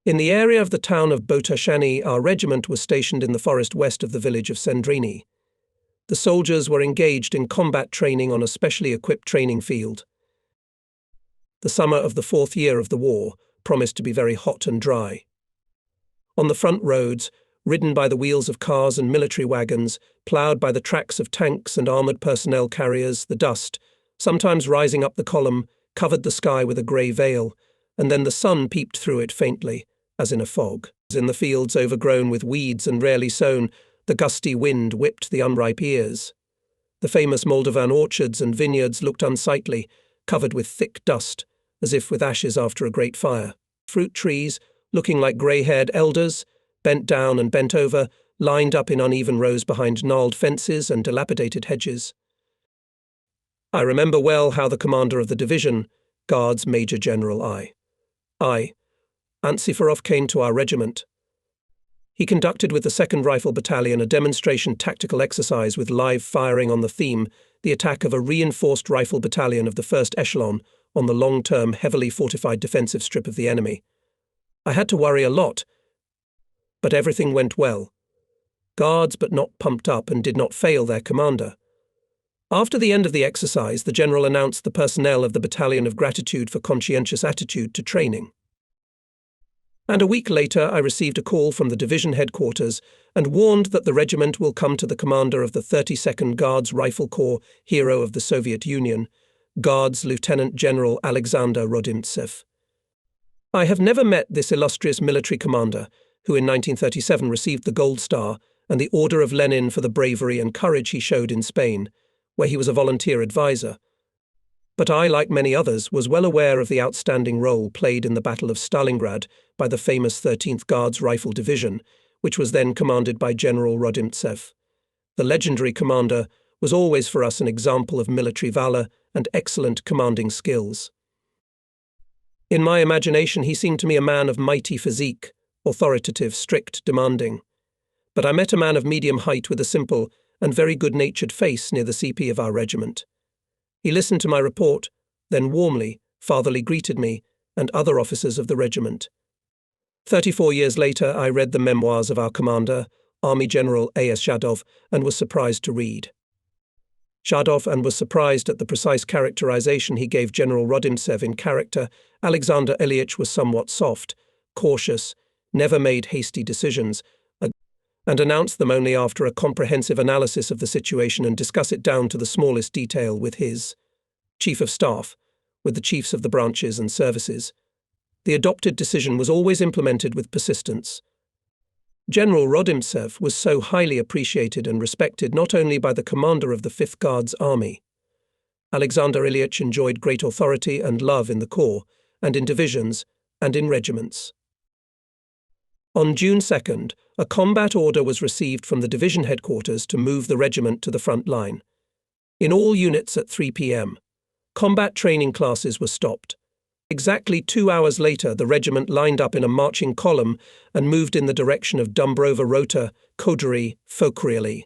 In the area of the town of Botashani, our regiment was stationed in the forest west of the village of Sendrini. The soldiers were engaged in combat training on a specially equipped training field. The summer of the 4th year of the war promised to be very hot and dry. On the front roads, ridden by the wheels of cars and military wagons, ploughed by the tracks of tanks and armoured personnel carriers, the dust, sometimes rising up the column, covered the sky with a grey veil, and then the sun peeped through it faintly, as in a fog. In the fields overgrown with weeds and rarely sown, the gusty wind whipped the unripe ears. The famous Moldovan orchards and vineyards looked unsightly, covered with thick dust, as if with ashes after a great fire. Fruit trees, looking like grey-haired elders, bent down and bent over, lined up in uneven rows behind gnarled fences and dilapidated hedges. I remember well how the commander of the division, Guards Major General Antsiferov, came to our regiment. He conducted with the 2nd Rifle Battalion a demonstration tactical exercise with live firing on the theme, the attack of a reinforced rifle battalion of the 1st Echelon on the long-term, heavily fortified defensive strip of the enemy. I had to worry a lot, but everything went well. Guards but not pumped up and did not fail their commander. After the end of the exercise, the general announced the personnel of the battalion of gratitude for conscientious attitude to training. And a week later I received a call from the division headquarters and warned that the regiment will come to the commander of the 32nd Guards Rifle Corps, hero of the Soviet Union, Guards Lieutenant General Alexander Rodimtsev. I have never met this illustrious military commander, who in 1937 received the Gold Star and the Order of Lenin for the bravery and courage he showed in Spain, where he was a volunteer advisor. But I, like many others, was well aware of the outstanding role played in the Battle of Stalingrad by the famous 13th Guards Rifle Division, which was then commanded by General Rodimtsev. The legendary commander was always for us an example of military valor and excellent commanding skills. In my imagination, he seemed to me a man of mighty physique, authoritative, strict, demanding. But I met a man of medium height with a simple and very good-natured face near the CP of our regiment. He listened to my report, then warmly, fatherly greeted me and other officers of the regiment. 34 years later, I read the memoirs of our commander, Army General A.S. Shadov, and was surprised at the precise characterization he gave General Rodimtsev in character. Alexander Ilyich was somewhat soft, cautious, never made hasty decisions, and announced them only after a comprehensive analysis of the situation and discuss it down to the smallest detail with his Chief of Staff, with the chiefs of the branches and services. The adopted decision was always implemented with persistence. General Rodimtsev was so highly appreciated and respected not only by the commander of the 5th Guards Army. Alexander Ilyich enjoyed great authority and love in the corps, and in divisions, and in regiments. On June 2nd, a combat order was received from the division headquarters to move the regiment to the front line. In all units at 3 p.m., combat training classes were stopped. Exactly 2 hours later, the regiment lined up in a marching column and moved in the direction of Dumbrova Rota, Kodary, Fokriali.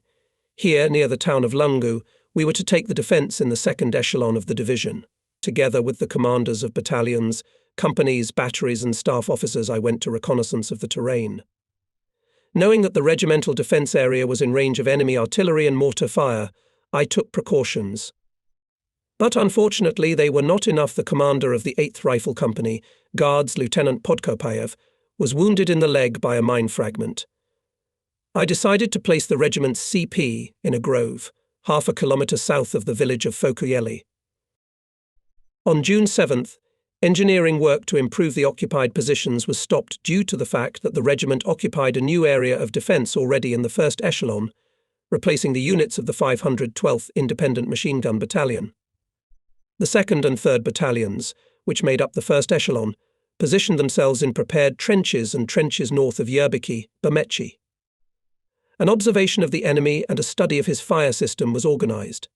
Here, near the town of Lungu, we were to take the defence in the 2nd echelon of the division. Together with the commanders of battalions, companies, batteries and staff officers, I went to reconnaissance of the terrain. Knowing that the regimental defence area was in range of enemy artillery and mortar fire, I took precautions. But unfortunately they were not enough. The commander of the 8th Rifle Company, Guards Lieutenant Podkopayev, was wounded in the leg by a mine fragment. I decided to place the regiment's CP in a grove, half a kilometre south of the village of Fokriali. On June 7th, engineering work to improve the occupied positions was stopped due to the fact that the regiment occupied a new area of defence already in the 1st echelon, replacing the units of the 512th Independent Machine Gun Battalion. The 2nd and 3rd Battalions, which made up the 1st echelon, positioned themselves in prepared trenches and trenches north of Yerbiki, Bamechi. An observation of the enemy and a study of his fire system was organised.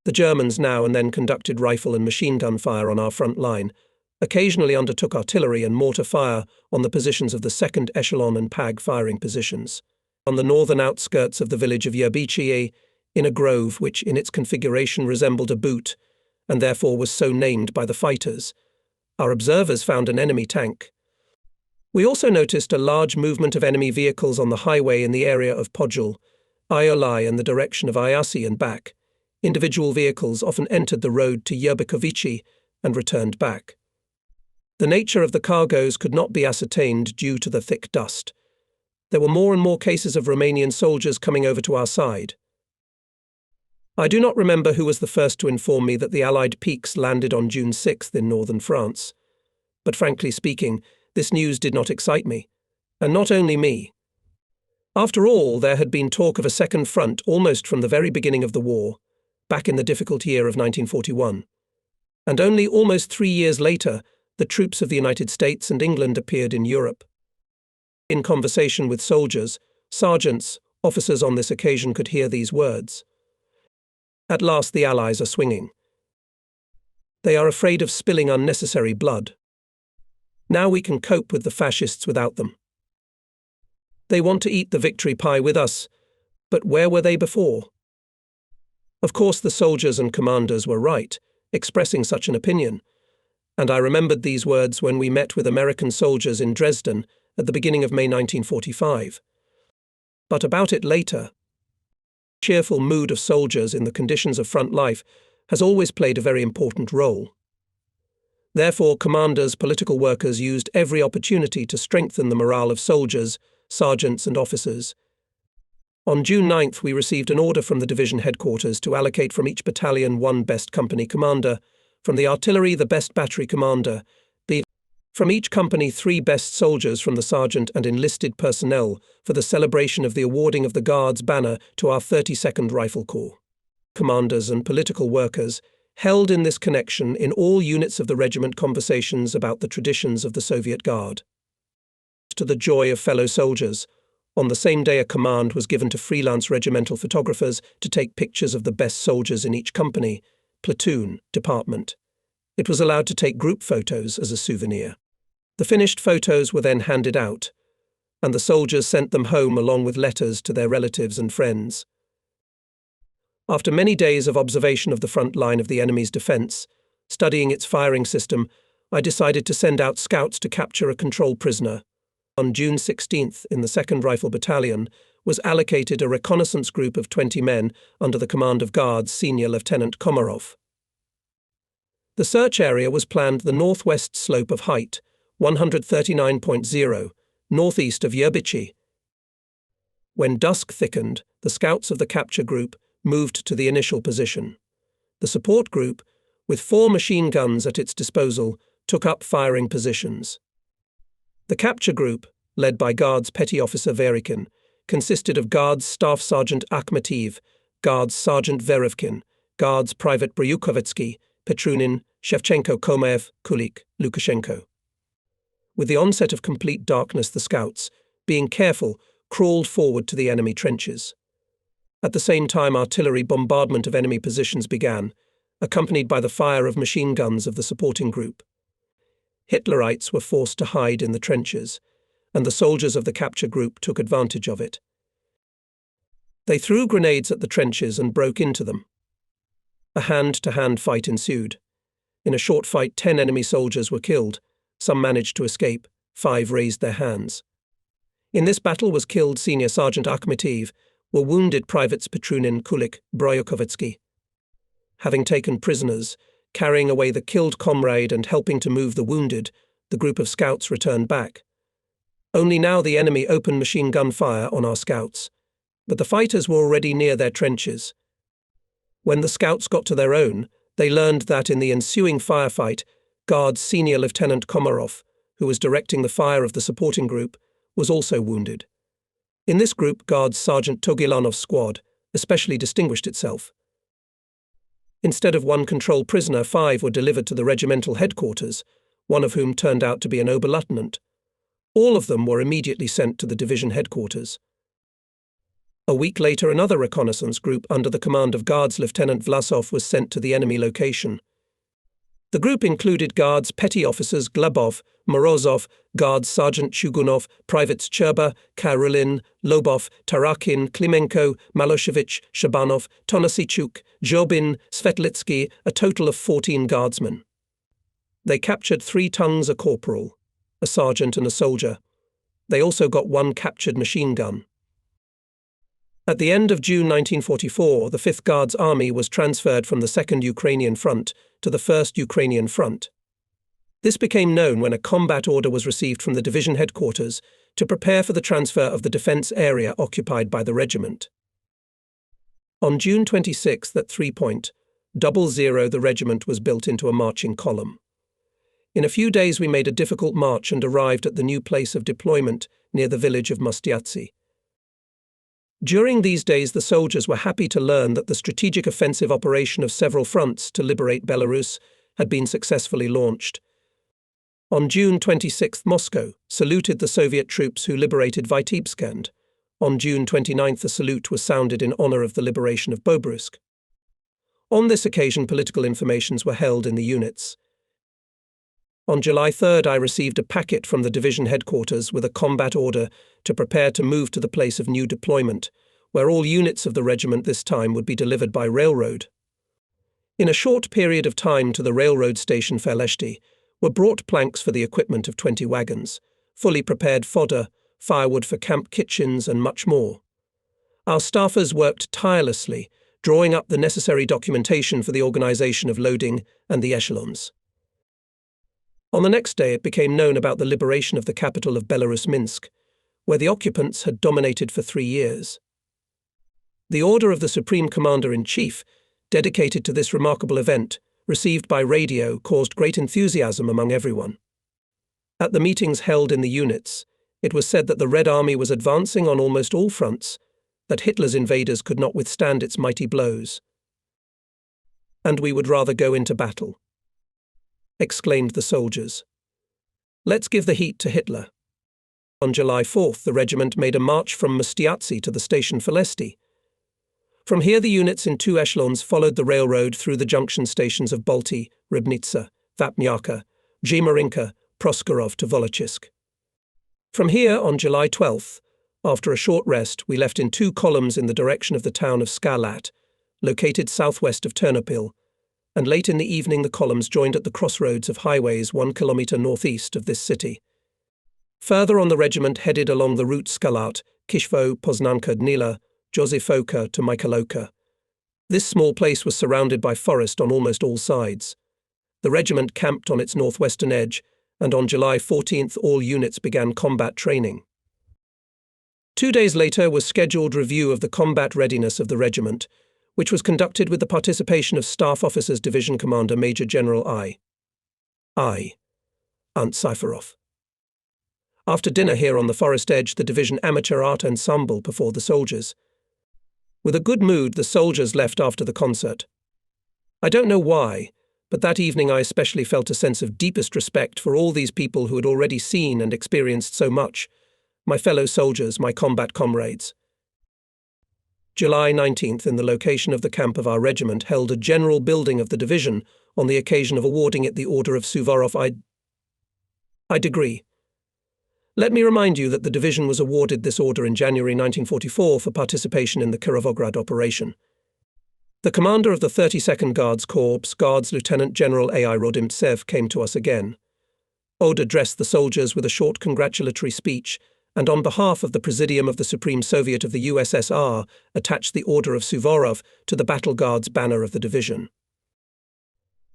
The Germans now and then conducted rifle and machine gun fire on our front line, occasionally undertook artillery and mortar fire on the positions of the 2nd echelon and PAG firing positions. On the northern outskirts of the village of Yerbichi, in a grove which in its configuration resembled a boot, and therefore was so named by the fighters, our observers found an enemy tank. We also noticed a large movement of enemy vehicles on the highway in the area of Podjul, Iolai in the direction of Iasi and back. Individual vehicles often entered the road to Yerbakovici and returned back. The nature of the cargoes could not be ascertained due to the thick dust. There were more and more cases of Romanian soldiers coming over to our side. I do not remember who was the first to inform me that the Allied peaks landed on June 6th in northern France. But frankly speaking, this news did not excite me. And not only me. After all, there had been talk of a second front almost from the very beginning of the war, back in the difficult year of 1941. And only almost 3 years later, the troops of the United States and England appeared in Europe. In conversation with soldiers, sergeants, officers on this occasion could hear these words. At last the Allies are swinging. They are afraid of spilling unnecessary blood. Now we can cope with the fascists without them. They want to eat the victory pie with us, but where were they before? Of course the soldiers and commanders were right, expressing such an opinion, and I remembered these words when we met with American soldiers in Dresden at the beginning of May 1945. But about it later. The cheerful mood of soldiers in the conditions of front life has always played a very important role. Therefore, commanders, political workers used every opportunity to strengthen the morale of soldiers, sergeants and officers. On June 9th, we received an order from the division headquarters to allocate from each battalion one best company commander, from the artillery the best battery commander, from each company 3 best soldiers from the sergeant and enlisted personnel for the celebration of the awarding of the Guards banner to our 32nd Rifle Corps. Commanders and political workers held in this connection in all units of the regiment conversations about the traditions of the Soviet Guard. To the joy of fellow soldiers, on the same day a command was given to freelance regimental photographers to take pictures of the best soldiers in each company, platoon, department. It was allowed to take group photos as a souvenir. The finished photos were then handed out, and the soldiers sent them home along with letters to their relatives and friends. After many days of observation of the front line of the enemy's defense, studying its firing system, I decided to send out scouts to capture a control prisoner. On June 16th, in the 2nd Rifle Battalion, was allocated a reconnaissance group of 20 men under the command of Guards Senior Lieutenant Komarov. The search area was planned the northwest slope of height, 139.0, northeast of Yerbichi. When dusk thickened, the scouts of the capture group moved to the initial position. The support group, with 4 machine guns at its disposal, took up firing positions. The capture group, led by Guards Petty Officer Verikin, consisted of Guards Staff Sergeant Akhmetiev, Guards Sergeant Verevkin, Guards Private Bryukovetsky, Petrunin, Shevchenko, Komev, Kulik, Lukashenko. With the onset of complete darkness, the scouts, being careful, crawled forward to the enemy trenches. At the same time, artillery bombardment of enemy positions began, accompanied by the fire of machine guns of the supporting group. Hitlerites were forced to hide in the trenches, and the soldiers of the capture group took advantage of it. They threw grenades at the trenches and broke into them. A hand-to-hand fight ensued. In a short fight, 10 enemy soldiers were killed. Some managed to escape, 5 raised their hands. In this battle was killed Senior Sergeant Akhmetiev, were wounded Privates Petrunin, Kulik, Bryukovetsky. Having taken prisoners, carrying away the killed comrade and helping to move the wounded, the group of scouts returned back. Only now the enemy opened machine gun fire on our scouts, but the fighters were already near their trenches. When the scouts got to their own, they learned that in the ensuing firefight, Guards Senior Lieutenant Komarov, who was directing the fire of the supporting group, was also wounded. In this group, Guards Sergeant Togilanov's squad especially distinguished itself. Instead of 1 control prisoner, 5 were delivered to the regimental headquarters, one of whom turned out to be an Oberleutnant. All of them were immediately sent to the division headquarters. A week later, another reconnaissance group under the command of Guards Lieutenant Vlasov was sent to the enemy location. The group included Guards Petty Officers Glebov, Morozov, Guards Sergeant Chugunov, Privates Cherba, Karulin, Lobov, Tarakin, Klimenko, Maloshevich, Shabanov, Tonasichuk, Zhobin, Svetlitsky, a total of 14 guardsmen. They captured 3 tongues a corporal, a sergeant and a soldier. They also got one captured machine gun. At the end of June 1944, the 5th Guards Army was transferred from the 2nd Ukrainian Front to the 1st Ukrainian Front. This became known when a combat order was received from the division headquarters to prepare for the transfer of the defence area occupied by the regiment. On June 26 at 3:00, the regiment was built into a marching column. In a few days we made a difficult march and arrived at the new place of deployment near the village of Mostiatsy. During these days the soldiers were happy to learn that the strategic offensive operation of several fronts to liberate Belarus had been successfully launched. On June 26, Moscow saluted the Soviet troops who liberated Vitebsk, and on June 29 a salute was sounded in honor of the liberation of Bobruisk. On this occasion political informations were held in the units. On July 3 I received a packet from the division headquarters with a combat order to prepare to move to the place of new deployment, where all units of the regiment this time would be delivered by railroad. In a short period of time to the railroad station Feleshti were brought planks for the equipment of 20 wagons, fully prepared fodder, firewood for camp kitchens, and much more. Our staffers worked tirelessly, drawing up the necessary documentation for the organization of loading and the echelons. On the next day it became known about the liberation of the capital of Belarus, Minsk, where the occupants had dominated for 3 years. The order of the Supreme Commander-in-Chief, dedicated to this remarkable event, received by radio, caused great enthusiasm among everyone. At the meetings held in the units, it was said that the Red Army was advancing on almost all fronts, that Hitler's invaders could not withstand its mighty blows. "And we would rather go into battle," exclaimed the soldiers. "Let's give the heat to Hitler." On July 4 the regiment made a march from Mostiatsy to the station Feleshti. From here the units in 2 echelons followed the railroad through the junction stations of Balti, Rybnitsa, Vapnyaka, Zhymarinka, Proskorov to Volochisk. From here, on July 12, after a short rest, we left in 2 columns in the direction of the town of Skalat, located southwest of Ternopil, and late in the evening the columns joined at the crossroads of highways 1 kilometre northeast of this city. Further on the regiment headed along the route Skalat, Kishvo, Poznanka, Dnila, Josifoka to Mikhailovka. This small place was surrounded by forest on almost all sides. The regiment camped on its northwestern edge, and on July 14 all units began combat training. 2 days later was scheduled review of the combat readiness of the regiment, which was conducted with the participation of Staff Officers Division Commander Major General I. Ant Syfarov. After dinner here on the forest edge, the division amateur art ensemble performed the soldiers. With a good mood, the soldiers left after the concert. I don't know why, but that evening I especially felt a sense of deepest respect for all these people who had already seen and experienced so much, my fellow soldiers, my combat comrades. July 19th, in the location of the camp of our regiment, held a general building of the division on the occasion of awarding it the Order of Suvorov I degree. Let me remind you that the division was awarded this order in January 1944 for participation in the Kirovograd operation. The commander of the 32nd Guards Corps, Guards Lieutenant General A.I. Rodimtsev, came to us again. Ode addressed the soldiers with a short congratulatory speech, and on behalf of the Presidium of the Supreme Soviet of the USSR, attached the Order of Suvorov to the Battle Guards banner of the division.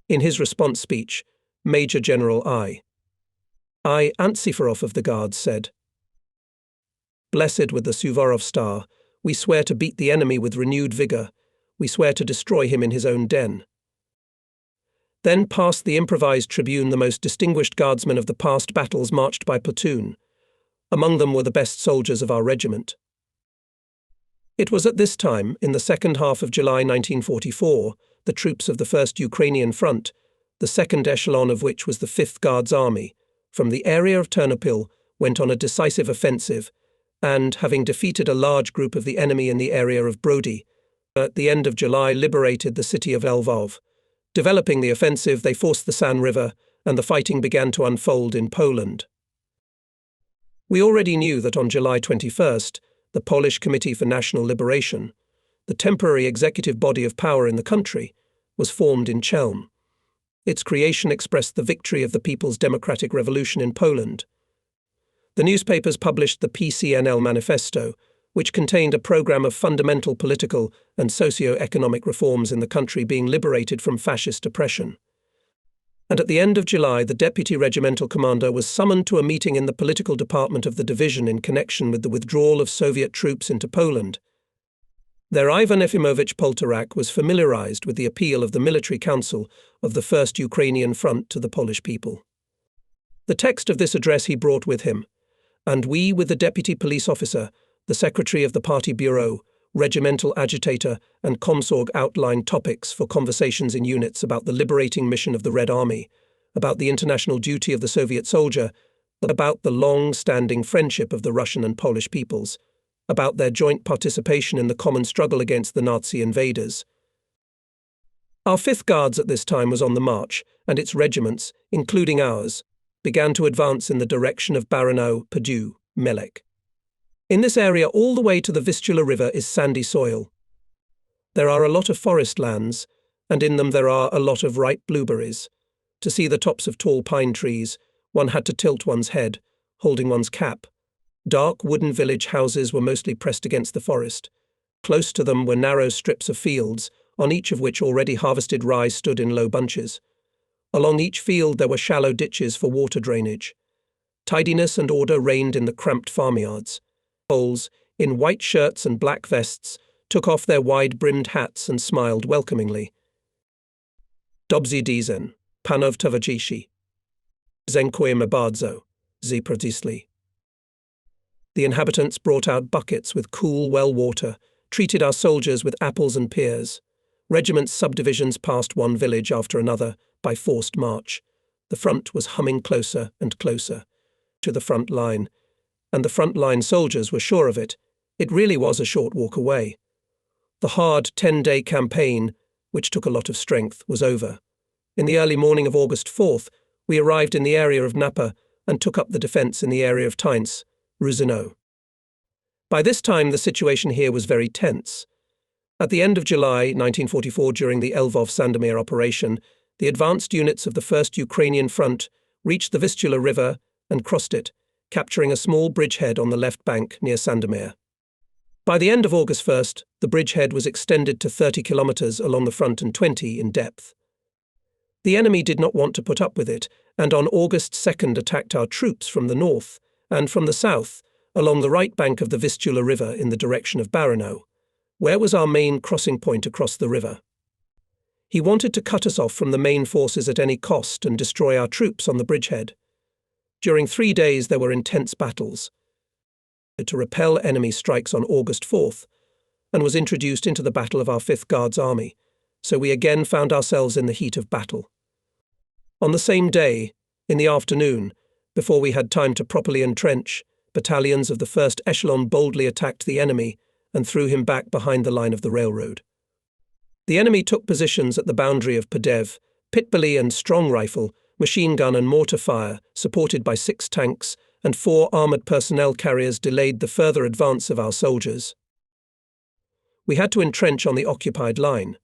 In his response speech, Major General Ant Syfarov of the Guards said, "Blessed with the Suvorov star, we swear to beat the enemy with renewed vigor. We swear to destroy him in his own den." Then past the improvised tribune the most distinguished guardsmen of the past battles marched by platoon. Among them were the best soldiers of our regiment. It was at this time, in the second half of July 1944, the troops of the 1st Ukrainian Front, the second echelon of which was the 5th Guards Army, from the area of Ternopil, went on a decisive offensive, and, having defeated a large group of the enemy in the area of Brody, at the end of July liberated the city of Lvov. Developing the offensive, they forced the San River, and the fighting began to unfold in Poland. We already knew that on July 21st, the Polish Committee for National Liberation, the temporary executive body of power in the country, was formed in Chelm. Its creation expressed the victory of the People's Democratic Revolution in Poland, The newspapers published the PCNL Manifesto, which contained a program of fundamental political and socio-economic reforms in the country being liberated from fascist oppression. And at the end of July, the deputy regimental commander was summoned to a meeting in the political department of the division in connection with the withdrawal of Soviet troops into Poland. There Ivan Efimovich Poltorak was familiarized with the appeal of the Military Council of the First Ukrainian Front to the Polish people. The text of this address he brought with him, and we, with the deputy police officer, the secretary of the party bureau, regimental agitator, and Comsorg outlined topics for conversations in units about the liberating mission of the Red Army, about the international duty of the Soviet soldier, about the long-standing friendship of the Russian and Polish peoples, about their joint participation in the common struggle against the Nazi invaders. Our 5th Guards at this time was on the march, and its regiments, including ours, began to advance in the direction of Baranov, Padu, Melek. In this area all the way to the Vistula River is sandy soil. There are a lot of forest lands, and in them there are a lot of ripe blueberries. To see the tops of tall pine trees, one had to tilt one's head, holding one's cap. Dark wooden village houses were mostly pressed against the forest. Close to them were narrow strips of fields, on each of which already harvested rye stood in low bunches. Along each field there were shallow ditches for water drainage. Tidiness and order reigned in the cramped farmyards. Poles, in white shirts and black vests, took off their wide-brimmed hats and smiled welcomingly. Dobrzy dizen, panov towarzyszy. Dziękujemy bardzo, zi przysłali. The inhabitants brought out buckets with cool well water, treated our soldiers with apples and pears. Regiments' subdivisions passed one village after another by forced march. The front was humming closer and closer to the front line, and the front-line soldiers were sure of it. It really was a short walk away. The hard 10-day campaign, which took a lot of strength, was over. In the early morning of August 4th, we arrived in the area of Napa and took up the defence in the area of Taince, Ruzino. By this time, the situation here was very tense. At the end of July 1944, during the Lvov-Sandomir operation, the advanced units of the First Ukrainian Front reached the Vistula River and crossed it, capturing a small bridgehead on the left bank near Sandomir. By the end of August 1st, the bridgehead was extended to 30 kilometers along the front and 20 in depth. The enemy did not want to put up with it, and on August 2nd attacked our troops from the north and from the south, along the right bank of the Vistula River in the direction of Baranov, where was our main crossing point across the river. He wanted to cut us off from the main forces at any cost and destroy our troops on the bridgehead. During 3 days there were intense battles to repel enemy strikes on August 4th, and was introduced into the battle of our 5th Guards Army, so we again found ourselves in the heat of battle. On the same day, in the afternoon, before we had time to properly entrench, battalions of the 1st Echelon boldly attacked the enemy and threw him back behind the line of the railroad. The enemy took positions at the boundary of Padev, Pitbally and strong rifle, machine gun and mortar fire, supported by 6 tanks, and 4 armoured personnel carriers delayed the further advance of our soldiers. We had to entrench on the occupied line.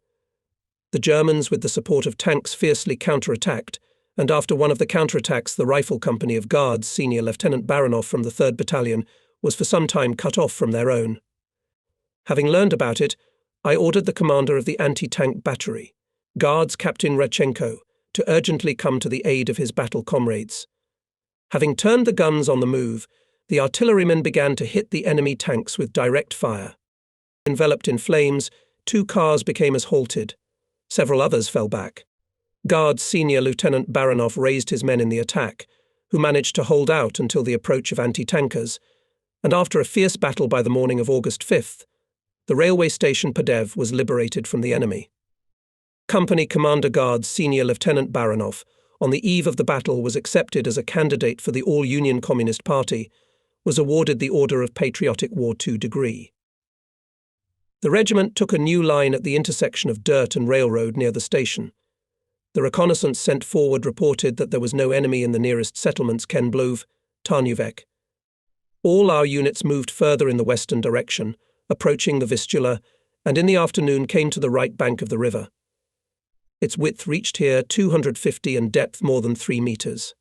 The Germans, with the support of tanks, fiercely counterattacked, and after one of the counterattacks, the rifle company of Guards, Senior Lieutenant Baranov from the 3rd Battalion, was for some time cut off from their own. Having learned about it, I ordered the commander of the anti-tank battery, Guards Captain Radchenko, to urgently come to the aid of his battle comrades. Having turned the guns on the move, the artillerymen began to hit the enemy tanks with direct fire. Enveloped in flames, 2 cars became as halted. Several others fell back. Guards Senior Lieutenant Baranov raised his men in the attack, who managed to hold out until the approach of anti-tankers, and after a fierce battle by the morning of August 5th, the railway station Padev was liberated from the enemy. Company Commander Guards Senior Lieutenant Baranov, on the eve of the battle, was accepted as a candidate for the All-Union Communist Party, was awarded the Order of Patriotic War II degree. The regiment took a new line at the intersection of dirt and railroad near the station. The reconnaissance sent forward reported that there was no enemy in the nearest settlements, Kenblov, Tarnuvek. All our units moved further in the western direction, approaching the Vistula, and in the afternoon came to the right bank of the river. Its width reached here 250 and depth more than 3 meters.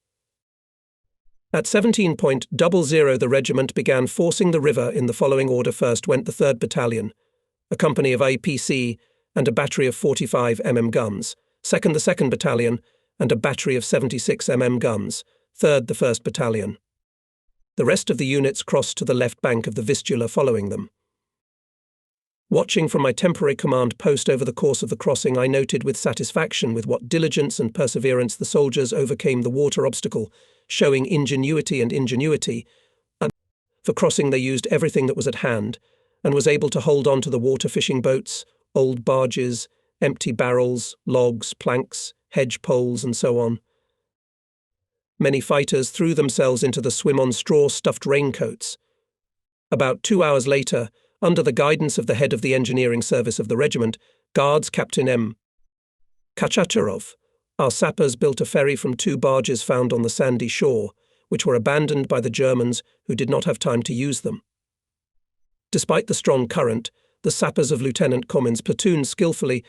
At 17:00, the regiment began forcing the river in the following order. First went the 3rd Battalion, a company of APC and a battery of 45 guns. Second, the 2nd Battalion and a battery of 76 guns. Third, the 1st Battalion. The rest of the units crossed to the left bank of the Vistula following them. Watching from my temporary command post over the course of the crossing, I noted with satisfaction with what diligence and perseverance the soldiers overcame the water obstacle, showing ingenuity. For crossing they used everything that was at hand, and was able to hold on to the water fishing boats, old barges, empty barrels, logs, planks, hedge poles, and so on. Many fighters threw themselves into the swim on straw-stuffed raincoats. About 2 hours later, under the guidance of the head of the engineering service of the regiment, Guards Captain M. Kachaturov, our sappers built a ferry from 2 barges found on the sandy shore, which were abandoned by the Germans who did not have time to use them. Despite the strong current, the sappers of Lieutenant Komin's platoon skillfully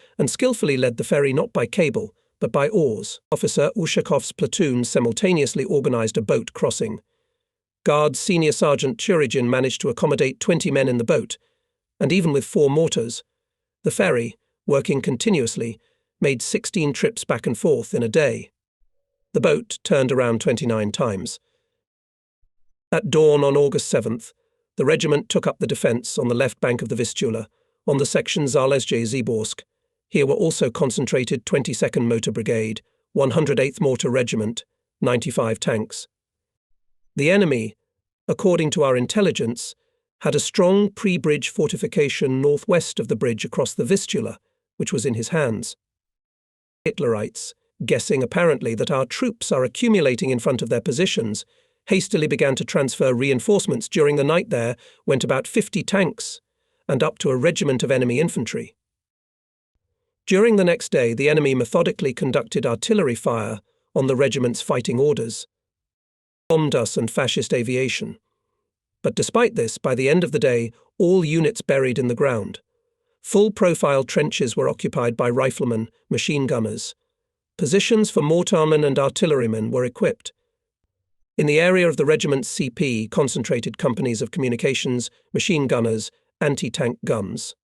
led the ferry not by cable, but by oars. Officer Ushakov's platoon simultaneously organized a boat crossing. Guards Senior Sergeant Churigin managed to accommodate 20 men in the boat, and even with 4 mortars, the ferry, working continuously, made 16 trips back and forth in a day. The boat turned around 29 times. At dawn on August 7th, the regiment took up the defence on the left bank of the Vistula, on the section Zalezje-Ziborsk. Here were also concentrated 22nd Motor Brigade, 108th Mortar Regiment, 95 tanks. The enemy, according to our intelligence, had a strong pre-bridge fortification northwest of the bridge across the Vistula, which was in his hands. Hitlerites, guessing apparently that our troops are accumulating in front of their positions, hastily began to transfer reinforcements. During the night there went about 50 tanks and up to a regiment of enemy infantry. During the next day, the enemy methodically conducted artillery fire on the regiment's fighting orders, bombed us and fascist aviation. But despite this, by the end of the day, all units buried in the ground. Full-profile trenches were occupied by riflemen, machine gunners. Positions for mortarmen and artillerymen were equipped. In the area of the regiment's CP concentrated companies of communications, machine gunners, anti-tank guns.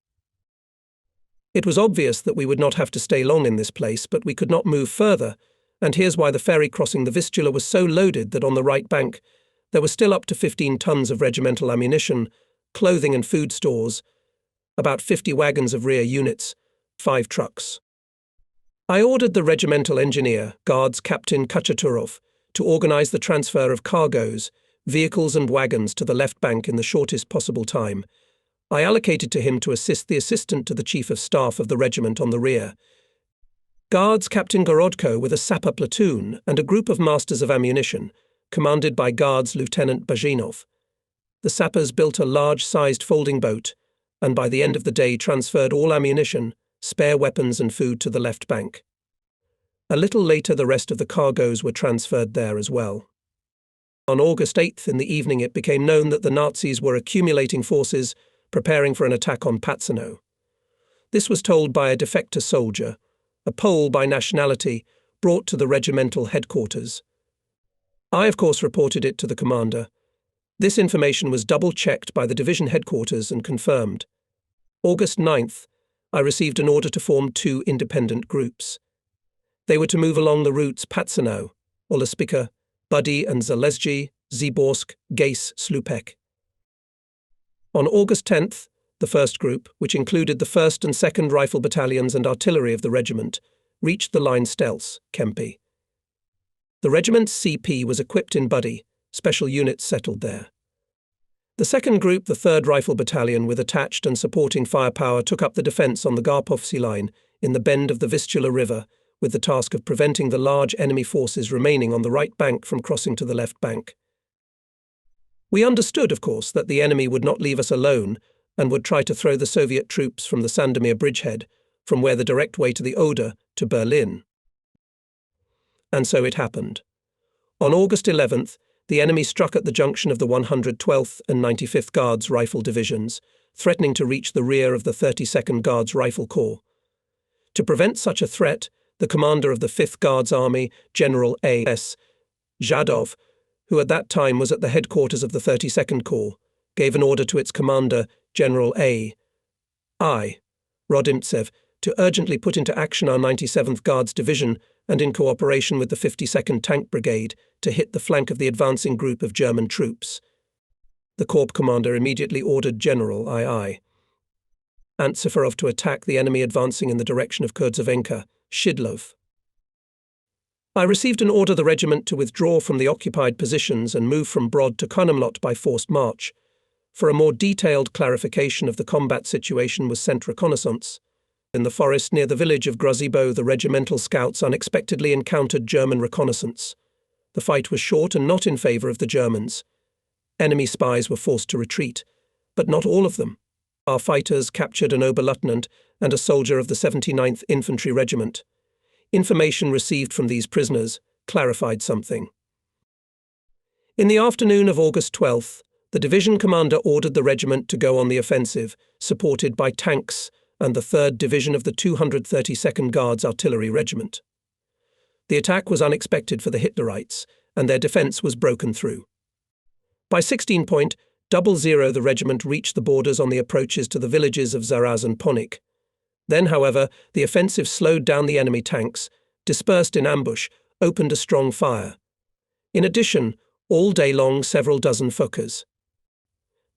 It was obvious that we would not have to stay long in this place, but we could not move further, and here's why the ferry crossing the Vistula was so loaded that on the right bank there were still up to 15 tons of regimental ammunition, clothing and food stores, about 50 wagons of rear units, 5 trucks. I ordered the regimental engineer, Guards Captain Kachaturov, to organize the transfer of cargoes, vehicles and wagons to the left bank in the shortest possible time. I allocated to him to assist the assistant to the Chief of Staff of the regiment on the rear. Guards Captain Gorodko with a sapper platoon and a group of masters of ammunition, commanded by Guards Lieutenant Bajinov. The sappers built a large-sized folding boat, and by the end of the day transferred all ammunition, spare weapons and food to the left bank. A little later the rest of the cargoes were transferred there as well. On August 8th in the evening it became known that the Nazis were accumulating forces, preparing for an attack on Patsano. This was told by a defector soldier, a Pole by nationality, brought to the regimental headquarters. I, of course, reported it to the commander. This information was double-checked by the division headquarters and confirmed. August 9th, I received an order to form 2 independent groups. They were to move along the routes Patsano, Olaspika, Buddy and Zalezje, Ziborsk, Gais, Slupek. On August 10th, the first group, which included the 1st and 2nd Rifle Battalions and artillery of the regiment, reached the line Stels, Kempi. The regiment's CP was equipped in Buddy, special units settled there. The second group, the 3rd Rifle Battalion, with attached and supporting firepower, took up the defence on the Garpovsi line in the bend of the Vistula River, with the task of preventing the large enemy forces remaining on the right bank from crossing to the left bank. We understood, of course, that the enemy would not leave us alone and would try to throw the Soviet troops from the Sandomir bridgehead, from where the direct way to the Oder, to Berlin. And so it happened. On August 11th, the enemy struck at the junction of the 112th and 95th Guards Rifle Divisions, threatening to reach the rear of the 32nd Guards Rifle Corps. To prevent such a threat, the commander of the 5th Guards Army, General A.S. Zhadov, who at that time was at the headquarters of the 32nd Corps, gave an order to its commander, General I. Rodimtsev, to urgently put into action our 97th Guards Division and in cooperation with the 52nd Tank Brigade to hit the flank of the advancing group of German troops. The Corps commander immediately ordered General II. Antsefarov to attack the enemy advancing in the direction of Kurdzavenka, Shidlov. I received an order the regiment to withdraw from the occupied positions and move from Brod to Konomlot by forced march. For a more detailed clarification of the combat situation was sent reconnaissance. In the forest near the village of Grozibo, the regimental scouts unexpectedly encountered German reconnaissance. The fight was short and not in favour of the Germans. Enemy spies were forced to retreat, but not all of them. Our fighters captured an Oberleutnant and a soldier of the 79th Infantry Regiment. Information received from these prisoners clarified something. In the afternoon of August 12th, the division commander ordered the regiment to go on the offensive, supported by tanks and the 3rd Division of the 232nd Guards Artillery Regiment. The attack was unexpected for the Hitlerites, and their defence was broken through. By 16:00, the regiment reached the borders on the approaches to the villages of Zaraz and Ponik. Then, however, the offensive slowed down the enemy tanks, dispersed in ambush, opened a strong fire. In addition, all day long several dozen Fokkers,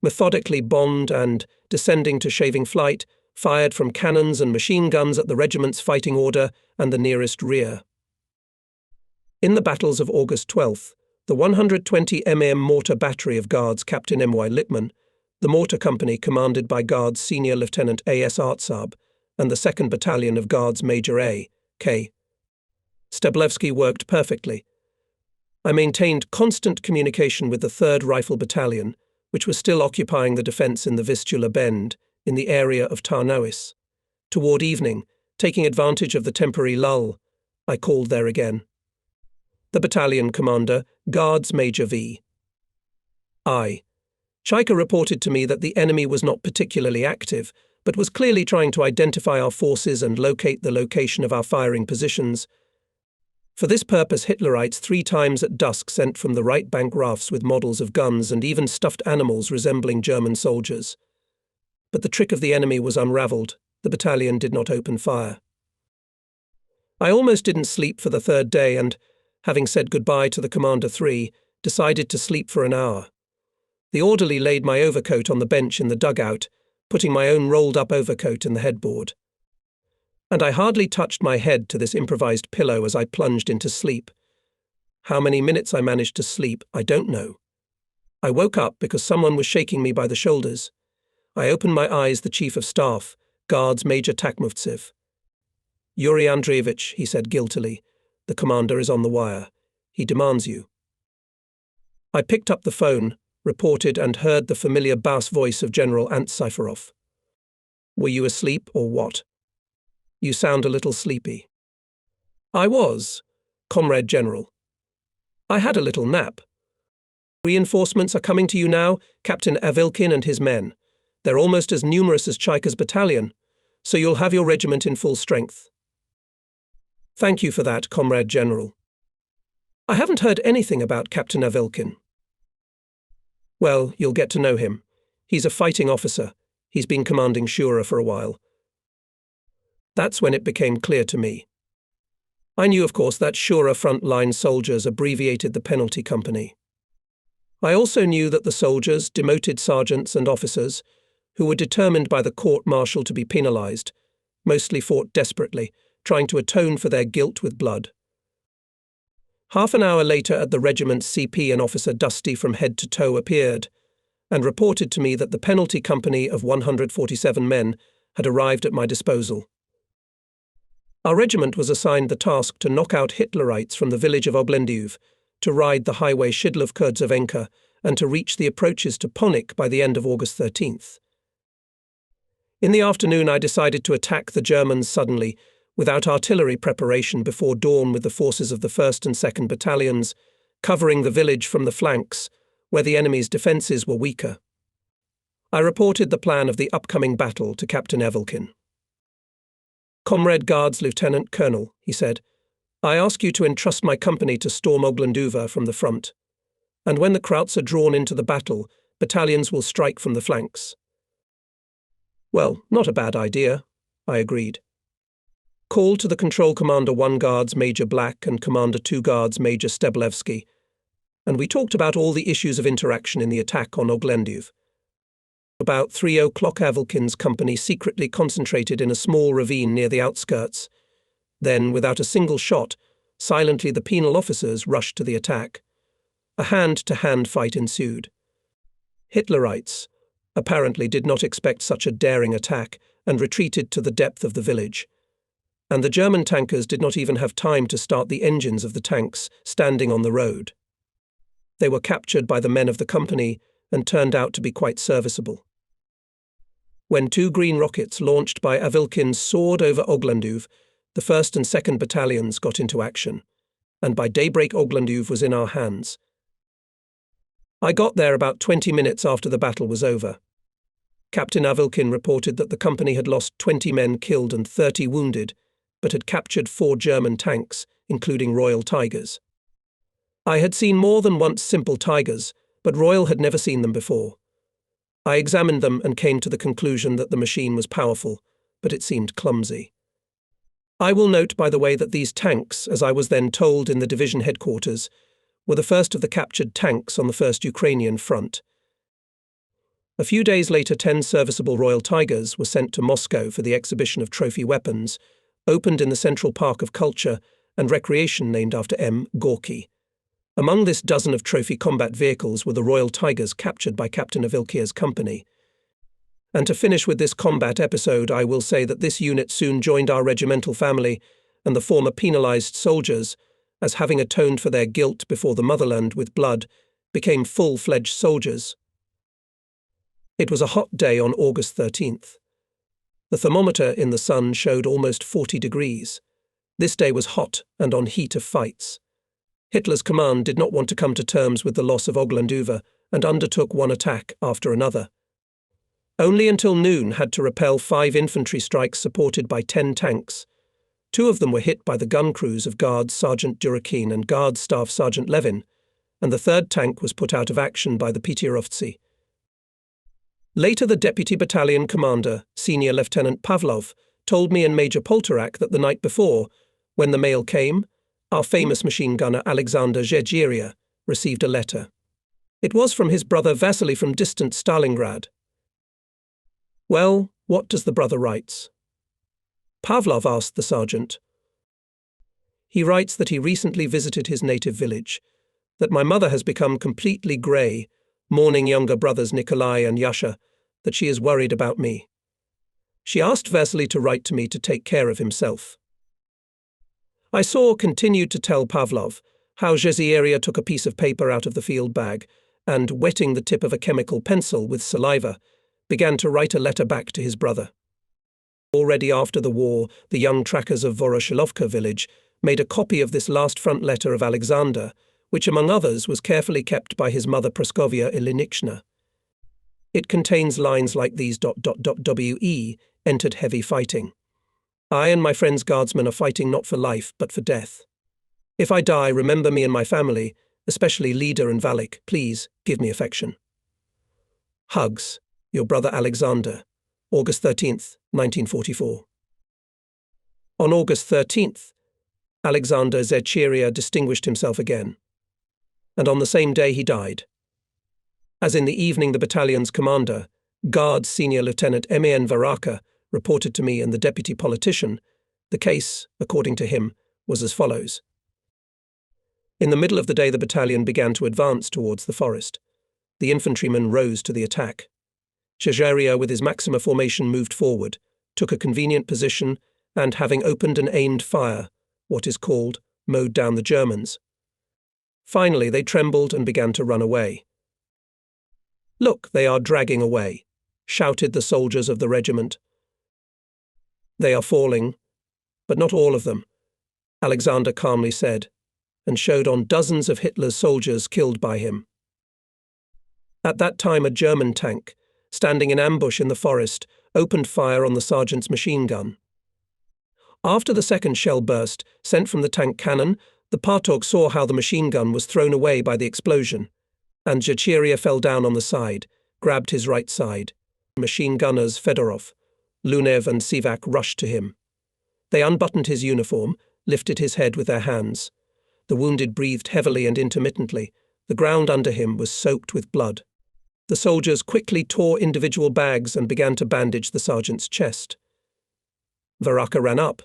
methodically bombed and, descending to shaving flight, fired from cannons and machine guns at the regiment's fighting order and the nearest rear. In the battles of August 12th, the 120 mm mortar battery of Guards Captain M.Y. Lippmann, the mortar company commanded by Guards Senior Lieutenant A.S. Artsab, and the 2nd Battalion of Guards Major A.K. Stablevsky worked perfectly. I maintained constant communication with the 3rd Rifle Battalion, which was still occupying the defence in the Vistula Bend, in the area of Tarnowis. Toward evening, taking advantage of the temporary lull, I called there again. The battalion commander, Guards Major V. I. Chaika reported to me that the enemy was not particularly active, but was clearly trying to identify our forces and locate the location of our firing positions. For this purpose, Hitlerites 3 times at dusk sent from the right bank rafts with models of guns and even stuffed animals resembling German soldiers. But the trick of the enemy was unravelled. The battalion did not open fire. I almost didn't sleep for the 3rd day and, having said goodbye to the Commander 3, decided to sleep for an hour. The orderly laid my overcoat on the bench in the dugout, putting my own rolled-up overcoat in the headboard. And I hardly touched my head to this improvised pillow as I plunged into sleep. How many minutes I managed to sleep, I don't know. I woke up because someone was shaking me by the shoulders. I opened my eyes. The Chief of Staff, Guards Major Takmovtsev. "Yuri Andreevich," he said guiltily, "the commander is on the wire. He demands you." I picked up the phone, reported, and heard the familiar bass voice of General Antsefarov. "Were you asleep or what? You sound a little sleepy." "I was, Comrade General. I had a little nap. Reinforcements are coming to you now, Captain Avilkin and his men. They're almost as numerous as Chaika's battalion, so you'll have your regiment in full strength." "Thank you for that, Comrade General. I haven't heard anything about Captain Avilkin." "Well, you'll get to know him. He's a fighting officer. He's been commanding Shura for a while." That's when it became clear to me. I knew, of course, that Shura frontline soldiers abbreviated the penalty company. I also knew that the soldiers, demoted sergeants and officers, who were determined by the court-martial to be penalized, mostly fought desperately, trying to atone for their guilt with blood. Half an hour later at the regiment's CP, an officer dusty from head to toe appeared and reported to me that the penalty company of 147 men had arrived at my disposal. Our regiment was assigned the task to knock out Hitlerites from the village of Oblendiuv, to ride the highway Shidlov-Kurdzavenka, and to reach the approaches to Ponik by the end of August 13th. In the afternoon I decided to attack the Germans suddenly, without artillery preparation, before dawn with the forces of the 1st and 2nd Battalions, covering the village from the flanks, where the enemy's defences were weaker. I reported the plan of the upcoming battle to Captain Avilkin. "Comrade Guards Lieutenant Colonel," he said, "I ask you to entrust my company to storm Oglenduva from the front. And when the Krauts are drawn into the battle, battalions will strike from the flanks. Well, not a bad idea, I agreed. Called to the Control Commander 1 Guards Major Black and Commander 2 Guards Major Steblevsky, and we talked about all the issues of interaction in the attack on Oglenduv. About 3 o'clock Avilkin's company secretly concentrated in a small ravine near the outskirts. Then, without a single shot, silently the penal officers rushed to the attack. A hand-to-hand fight ensued. Hitlerites apparently did not expect such a daring attack and retreated to the depth of the village. And the German tankers did not even have time to start the engines of the tanks standing on the road. They were captured by the men of the company and turned out to be quite serviceable. When 2 green rockets launched by Avilkin soared over Oglenduv, the 1st and 2nd battalions got into action, and by daybreak Oglenduv was in our hands. I got there about 20 minutes after the battle was over. Captain Avilkin reported that the company had lost 20 men killed and 30 wounded, but had captured 4 German tanks, including Royal Tigers. I had seen more than once simple Tigers, but Royal had never seen them before. I examined them and came to the conclusion that the machine was powerful, but it seemed clumsy. I will note, by the way, that these tanks, as I was then told in the division headquarters, were the first of the captured tanks on the First Ukrainian Front. A few days later, 10 serviceable Royal Tigers were sent to Moscow for the exhibition of trophy weapons, opened in the Central Park of Culture and Recreation named after M. Gorky. Among this dozen of trophy combat vehicles were the Royal Tigers captured by Captain Avilkir's company. And to finish with this combat episode, I will say that this unit soon joined our regimental family, and the former penalized soldiers, as having atoned for their guilt before the motherland with blood, became full-fledged soldiers. It was a hot day on August 13th. The thermometer in the sun showed almost 40 degrees. This day was hot and on heat of fights. Hitler's command did not want to come to terms with the loss of Oglenduva and undertook one attack after another. Only until noon had to repel 5 infantry strikes supported by 10 tanks. 2 of them were hit by the gun crews of Guards Sergeant Durakin and Guards Staff Sergeant Levin, and the 3rd tank was put out of action by the Pityerovtsi. Later, the deputy battalion commander, Senior Lieutenant Pavlov, told me and Major Poltorak that the night before, when the mail came, our famous machine gunner Alexander Zhegiria received a letter. It was from his brother Vasily from distant Stalingrad. Well, what does the brother write? Pavlov asked the sergeant. He writes that he recently visited his native village, that my mother has become completely grey, mourning younger brothers Nikolai and Yasha, that she is worried about me. She asked Vasily to write to me to take care of himself. I continued to tell Pavlov how Zhegiria took a piece of paper out of the field bag and, wetting the tip of a chemical pencil with saliva, began to write a letter back to his brother. Already after the war, the young trackers of Voroshilovka village made a copy of this last front letter of Alexander, which among others was carefully kept by his mother Praskovia Ilinichna. It contains lines like these: "We entered heavy fighting. I and my friends guardsmen are fighting not for life, but for death. If I die, remember me and my family, especially Lida and Valik. Please give me affection. Hugs, your brother Alexander, August 13th, 1944. On August 13th, Alexander Zhegiria distinguished himself again, and on the same day he died. As in the evening, the battalion's commander, Guards Senior Lieutenant M.A.N. Varaka, reported to me and the deputy politician, the case, according to him, was as follows. In the middle of the day, the battalion began to advance towards the forest. The infantrymen rose to the attack. Zhegiria, with his Maxima formation, moved forward, took a convenient position, and, having opened and aimed fire, what is called, mowed down the Germans. Finally, they trembled and began to run away. "Look, they are dragging away," shouted the soldiers of the regiment. "They are falling, but not all of them," Alexander calmly said, and showed on dozens of Hitler's soldiers killed by him. At that time, a German tank, standing in ambush in the forest, opened fire on the sergeant's machine gun. After the second shell burst, sent from the tank cannon, the Partok saw how the machine gun was thrown away by the explosion, and Zhachiria fell down on the side, grabbed his right side. Machine gunners Fedorov, Lunev and Sivak rushed to him. They unbuttoned his uniform, lifted his head with their hands. The wounded breathed heavily and intermittently. The ground under him was soaked with blood. The soldiers quickly tore individual bags and began to bandage the sergeant's chest. Varaka ran up.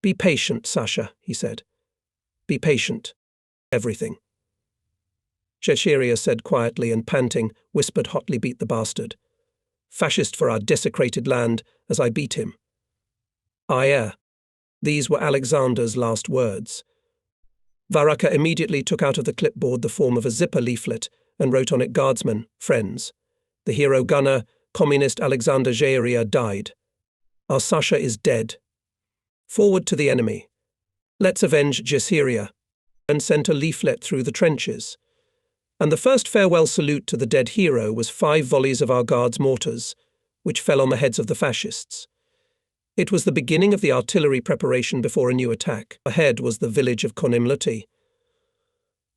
"Be patient, Sasha," he said. "Be patient. Everything." Zhachiria said quietly and panting, whispered hotly, "Beat the bastard. Fascist for our desecrated land, as I beat him." "Aye." These were Alexander's last words. Varaka immediately took out of the clipboard the form of a zipper leaflet and wrote on it, "Guardsmen, friends. The hero gunner, communist Alexander Zhachiria, died. Our Sasha is dead. Forward to the enemy. Let's avenge Zhachiria," and sent a leaflet through the trenches. And the first farewell salute to the dead hero was 5 volleys of our guards' mortars, which fell on the heads of the fascists. It was the beginning of the artillery preparation before a new attack. Ahead was the village of Konimluti.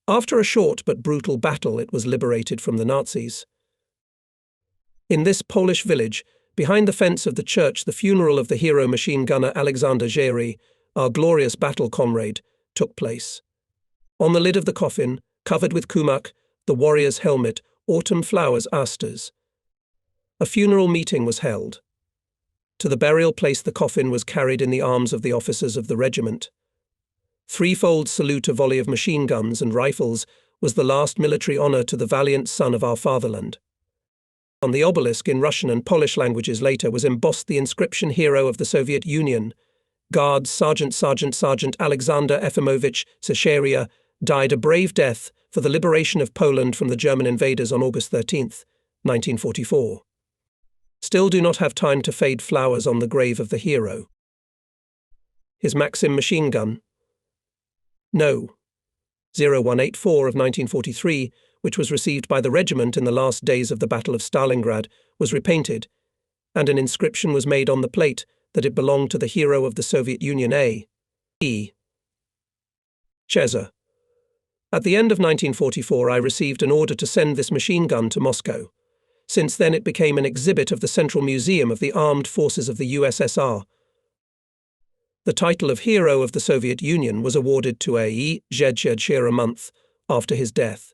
After a short but brutal battle, it was liberated from the Nazis. In this Polish village, behind the fence of the church, the funeral of the hero machine gunner Alexander Zhachiria, our glorious battle comrade, took place. On the lid of the coffin, covered with kumak, the warrior's helmet, autumn flowers, asters. A funeral meeting was held. To the burial place the coffin was carried in the arms of the officers of the regiment. Threefold salute, a volley of machine guns and rifles, was the last military honor to the valiant son of our fatherland. On the obelisk in Russian and Polish languages later was embossed the inscription, "Hero of the Soviet Union. Guards Sergeant Alexander Efimovich Zhachiria died a brave death for the liberation of Poland from the German invaders on August 13, 1944. Still do not have time to fade flowers on the grave of the hero. His Maxim machine gun, No. 0184 of 1943, which was received by the regiment in the last days of the Battle of Stalingrad, was repainted, and an inscription was made on the plate that it belonged to the hero of the Soviet Union, A.E. Cheza. At the end of 1944, I received an order to send this machine gun to Moscow. Since then it became an exhibit of the Central Museum of the Armed Forces of the USSR. The title of Hero of the Soviet Union was awarded to A.E. Zhachiria a month after his death.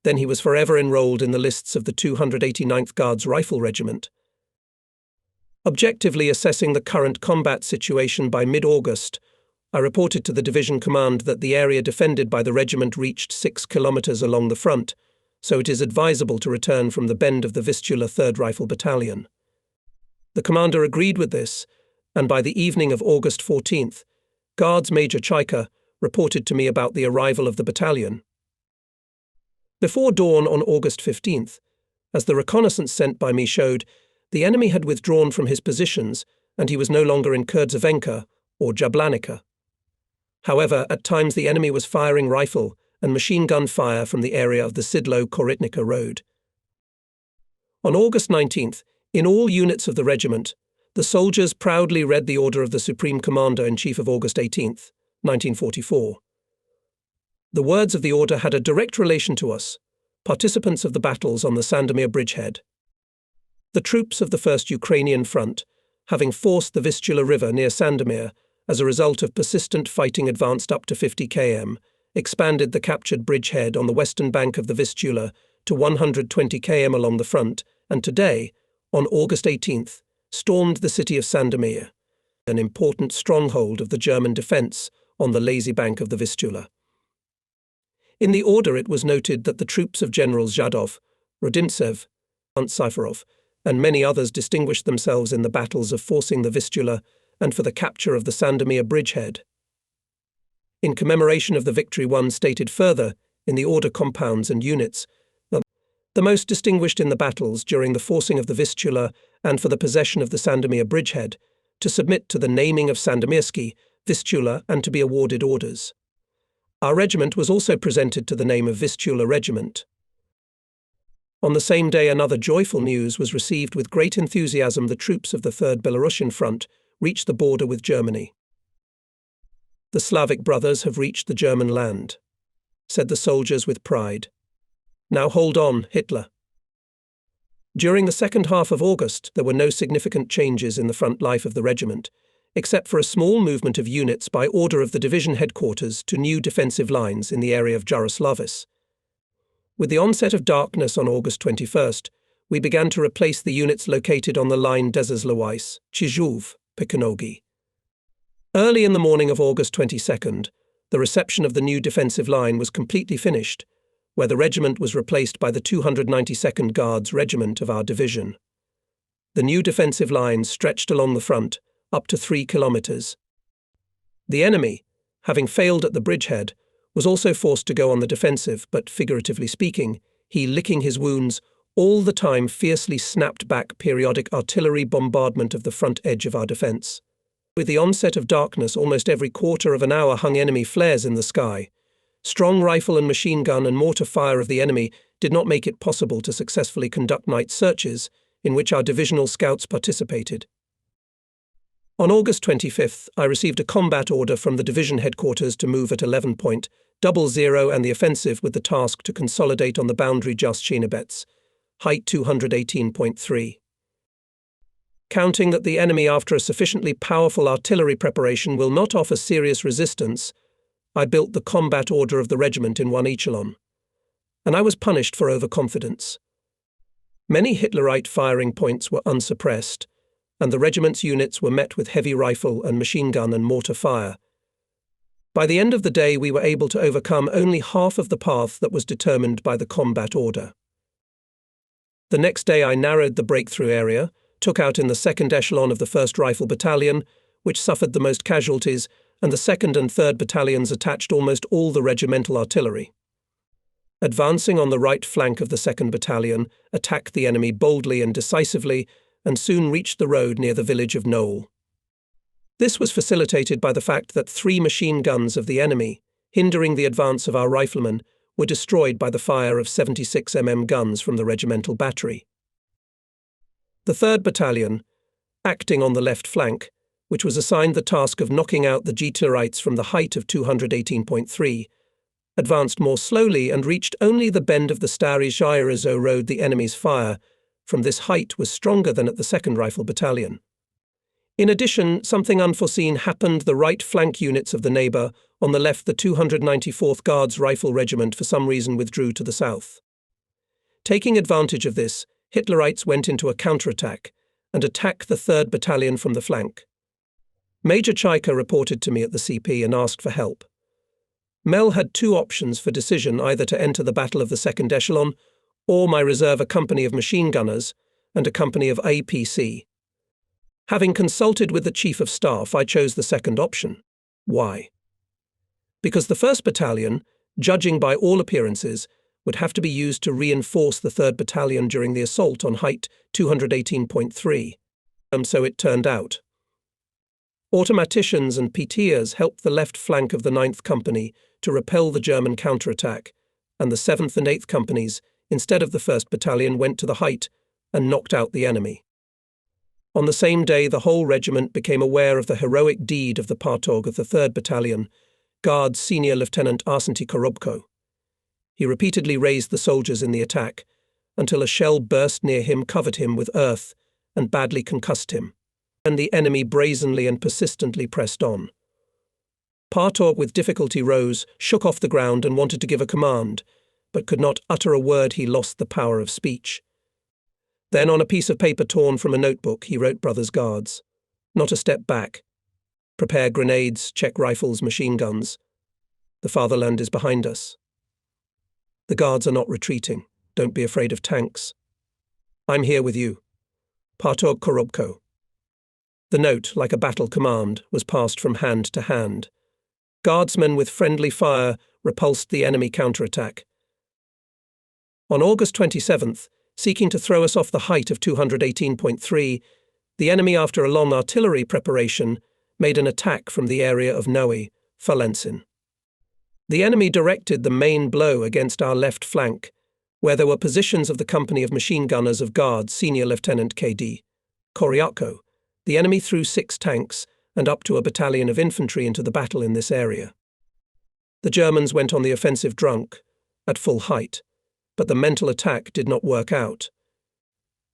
Then he was forever enrolled in the lists of the 289th Guards Rifle Regiment. Objectively assessing the current combat situation by mid-August, I reported to the division command that the area defended by the regiment reached 6 kilometers along the front, so it is advisable to return from the bend of the Vistula 3rd Rifle Battalion. The commander agreed with this, and by the evening of August 14th, Guards Major Chaika reported to me about the arrival of the battalion. Before dawn on August 15th, as the reconnaissance sent by me showed, the enemy had withdrawn from his positions and he was no longer in Kurdzavenka or Jablanica. However, at times the enemy was firing rifle and machine gun fire from the area of the Sidlo-Korytnica road. On August 19th, in all units of the regiment, the soldiers proudly read the order of the Supreme Commander-in-Chief of August 18th, 1944. The words of the order had a direct relation to us, participants of the battles on the Sandomir bridgehead. The troops of the First Ukrainian Front, having forced the Vistula River near Sandomir, as a result of persistent fighting advanced up to 50 km, expanded the captured bridgehead on the western bank of the Vistula to 120 km along the front, and today, on August 18th, stormed the city of Sandomir, an important stronghold of the German defence on the lazy bank of the Vistula. In the order it was noted that the troops of Generals Zhadov, Rodimtsev, Syfarov, and many others distinguished themselves in the battles of forcing the Vistula and for the capture of the Sandomir bridgehead. In commemoration of the victory, one stated further, in the order compounds and units, that the most distinguished in the battles during the forcing of the Vistula and for the possession of the Sandomir bridgehead, to submit to the naming of Sandomirsky, Vistula, and to be awarded orders. Our regiment was also presented to the name of Vistula Regiment. On the same day, another joyful news was received with great enthusiasm. The troops of the 3rd Belarusian Front reached the border with Germany. "The Slavic brothers have reached the German land," said the soldiers with pride. Now hold on, Hitler. During the second half of August, there were no significant changes in the front life of the regiment, except for a small movement of units by order of the division headquarters to new defensive lines in the area of Jaroslavlis. With the onset of darkness on August 21st, we began to replace the units located on the line Dezhezlowaice, Chizhov, Pekonogi. Early in the morning of August 22nd, the reception of the new defensive line was completely finished, where the regiment was replaced by the 292nd Guards Regiment of our division. The new defensive line stretched along the front, up to 3 kilometers. The enemy, having failed at the bridgehead, was also forced to go on the defensive, but figuratively speaking, he, licking his wounds, all the time fiercely snapped back periodic artillery bombardment of the front edge of our defense. With the onset of darkness, almost every quarter of an hour hung enemy flares in the sky. Strong rifle and machine gun and mortar fire of the enemy did not make it possible to successfully conduct night searches, in which our divisional scouts participated. On August 25th, I received a combat order from the division headquarters to move at 11.00 and the offensive with the task to consolidate on the boundary Just-Chenebets, height 218.3. Counting that the enemy, after a sufficiently powerful artillery preparation, will not offer serious resistance, I built the combat order of the regiment in one echelon, and I was punished for overconfidence. Many Hitlerite firing points were unsuppressed, and the regiment's units were met with heavy rifle and machine gun and mortar fire. By the end of the day, we were able to overcome only half of the path that was determined by the combat order. The next day I narrowed the breakthrough area, took out in the second echelon of the 1st Rifle Battalion, which suffered the most casualties, and the 2nd and 3rd Battalions attached almost all the regimental artillery. Advancing on the right flank of the 2nd Battalion, attacked the enemy boldly and decisively, and soon reached the road near the village of Knoll. This was facilitated by the fact that 3 machine guns of the enemy, hindering the advance of our riflemen, were destroyed by the fire of 76 mm guns from the regimental battery. The 3rd Battalion, acting on the left flank, which was assigned the task of knocking out the Hitlerites from the height of 218.3, advanced more slowly and reached only the bend of the Stary Zhyryzo road. The enemy's fire from this height was stronger than at the 2nd Rifle Battalion. In addition, something unforeseen happened. The right flank units of the neighbour, on the left the 294th Guards Rifle Regiment for some reason withdrew to the south. Taking advantage of this, Hitlerites went into a counterattack and attacked the 3rd Battalion from the flank. Major Chaika reported to me at the CP and asked for help. Mel had 2 options for decision, either to enter the battle of the 2nd echelon or my reserve, a company of machine gunners and a company of APC. Having consulted with the Chief of Staff, I chose the 2nd option. Why? Because the 1st Battalion, judging by all appearances, would have to be used to reinforce the 3rd Battalion during the assault on height 218.3. So it turned out. Automaticians and PTers helped the left flank of the 9th Company to repel the German counterattack, and the 7th and 8th Companies, instead of the 1st Battalion, went to the height and knocked out the enemy. On the same day, the whole regiment became aware of the heroic deed of the Partog of the 3rd Battalion, Guards Senior Lieutenant Arsenty Korobko. He repeatedly raised the soldiers in the attack, until a shell burst near him, covered him with earth, and badly concussed him, and the enemy brazenly and persistently pressed on. Partog with difficulty rose, shook off the ground, and wanted to give a command, but could not utter a word. He lost the power of speech. Then, on a piece of paper torn from a notebook, he wrote Brothers Guards, not a step back. Prepare grenades, check rifles, machine guns. The fatherland is behind us. The Guards are not retreating. Don't be afraid of tanks. I'm here with you. Partog Korobko. The note, like a battle command, was passed from hand to hand. Guardsmen with friendly fire repulsed the enemy counterattack. On August 27th, seeking to throw us off the height of 218.3, the enemy, after a long artillery preparation, made an attack from the area of Noe, Falensin. The enemy directed the main blow against our left flank, where there were positions of the company of machine gunners of Guards Senior Lieutenant K.D. Koryako. The enemy threw 6 tanks and up to a battalion of infantry into the battle in this area. The Germans went on the offensive drunk, at full height, but the mental attack did not work out.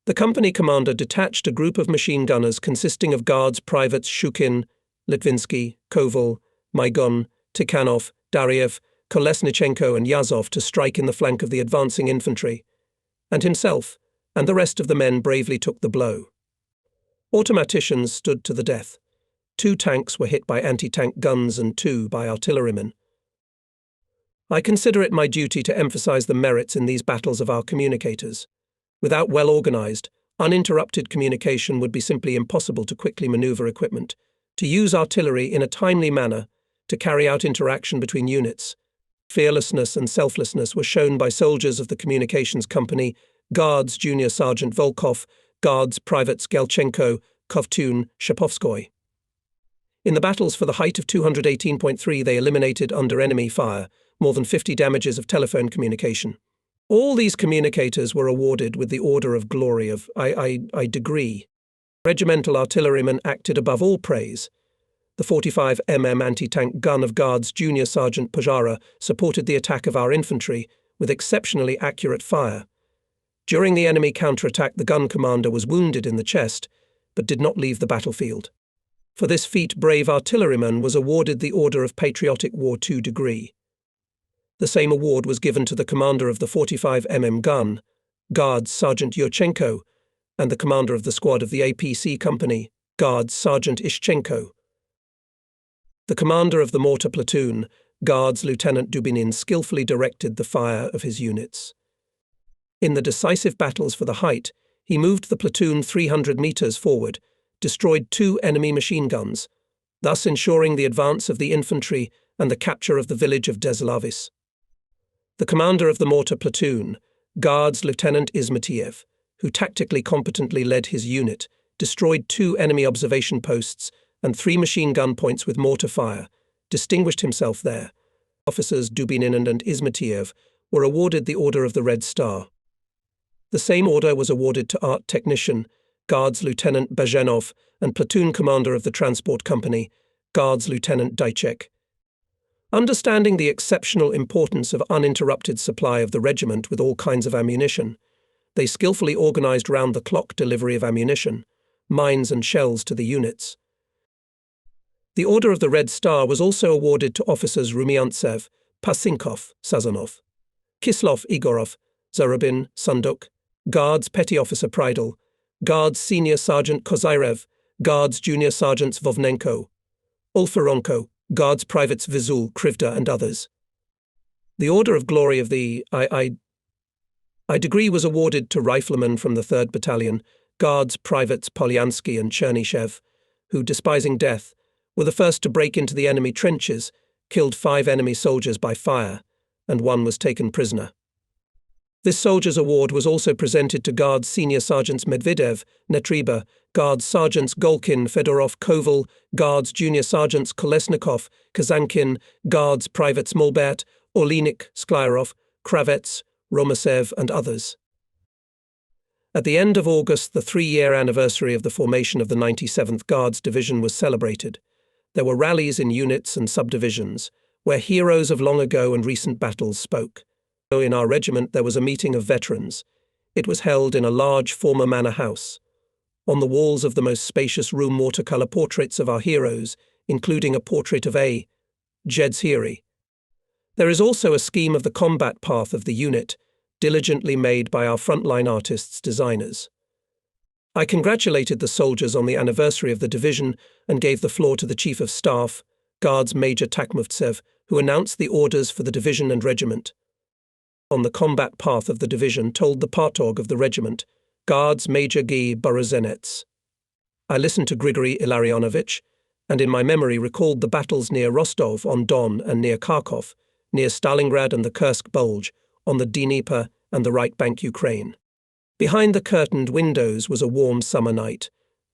The company commander detached a group of machine gunners consisting of Guards Privates Shukin, Litvinsky, Koval, Mygon, Tikhanov, Daryev, Kolesnichenko and Yazov to strike in the flank of the advancing infantry, and himself and the rest of the men bravely took the blow. Automaticians stood to the death. 2 tanks were hit by anti-tank guns and 2 by artillerymen. I consider it my duty to emphasize the merits in these battles of our communicators. Without well-organized, uninterrupted communication would be simply impossible to quickly maneuver equipment, to use artillery in a timely manner, to carry out interaction between units. Fearlessness and selflessness were shown by soldiers of the Communications Company, Guards Junior Sergeant Volkov, Guards Privates Gelchenko, Kovtun, Shapovskoy. In the battles for the height of 218.3, they eliminated, under enemy fire, more than 50 damages of telephone communication. All these communicators were awarded with the Order of Glory of I degree. Regimental artillerymen acted above all praise. The 45 mm anti-tank gun of Guards Junior Sergeant Pojara supported the attack of our infantry with exceptionally accurate fire. During the enemy counterattack, the gun commander was wounded in the chest, but did not leave the battlefield. For this feat, brave artilleryman was awarded the Order of Patriotic War II degree. The same award was given to the commander of the 45 mm gun, Guards Sergeant Yurchenko, and the commander of the squad of the APC company, Guards Sergeant Ishchenko. The commander of the mortar platoon, Guards Lieutenant Dubinin, skillfully directed the fire of his units. In the decisive battles for the height, he moved the platoon 300 meters forward, destroyed 2 enemy machine guns, thus ensuring the advance of the infantry and the capture of the village of Deslavis. The commander of the mortar platoon, Guards Lieutenant Izmatiev, who tactically competently led his unit, destroyed 2 enemy observation posts and 3 machine gun points with mortar fire, distinguished himself there. Officers Dubinin and Izmatiev were awarded the Order of the Red Star. The same order was awarded to art technician, Guards Lieutenant Bazhenov, and platoon commander of the transport company, Guards Lieutenant Daichek. Understanding the exceptional importance of uninterrupted supply of the regiment with all kinds of ammunition, they skillfully organized round-the-clock delivery of ammunition, mines and shells to the units. The Order of the Red Star was also awarded to officers Rumiantsev, Pasinkov, Sazonov, Kislov Igorov, Zarubin, Sunduk, Guards Petty Officer Prydal, Guards Senior Sergeant Kozyrev, Guards Junior Sergeants Vovnenko, Ulfaronko, Guards Privates Vizul, Krivda and others. The Order of Glory of the I degree was awarded to riflemen from the 3rd Battalion, Guards Privates Polyansky and Chernishev, who, despising death, were the first to break into the enemy trenches, killed 5 enemy soldiers by fire, and 1 was taken prisoner. This soldier's award was also presented to Guards Senior Sergeants Medvedev, Netriba, Guards Sergeants Golkin, Fedorov, Koval, Guards Junior Sergeants Kolesnikov, Kazankin, Guards Privates Molbert, Orlinik, Sklyarov, Kravets, Romasev, and others. At the end of August, the 3-year anniversary of the formation of the 97th Guards Division was celebrated. There were rallies in units and subdivisions, where heroes of long ago and recent battles spoke. In our regiment there was a meeting of veterans. It was held in a large former manor house. On the walls of the most spacious room, watercolour portraits of our heroes, including a portrait of A. Jedzhiri. There is also a scheme of the combat path of the unit, diligently made by our frontline artists' designers. I congratulated the soldiers on the anniversary of the division and gave the floor to the Chief of Staff, Guards Major Takhmovtsev, who announced the orders for the division and regiment. On the combat path of the division told the Partog of the regiment, Guards Major Guy Borozenets. I listened to Grigory Ilarionovich, and in my memory recalled the battles near Rostov-on-Don and near Kharkov, near Stalingrad and the Kursk Bulge, on the Dnieper and the right bank Ukraine. Behind the curtained windows was a warm summer night,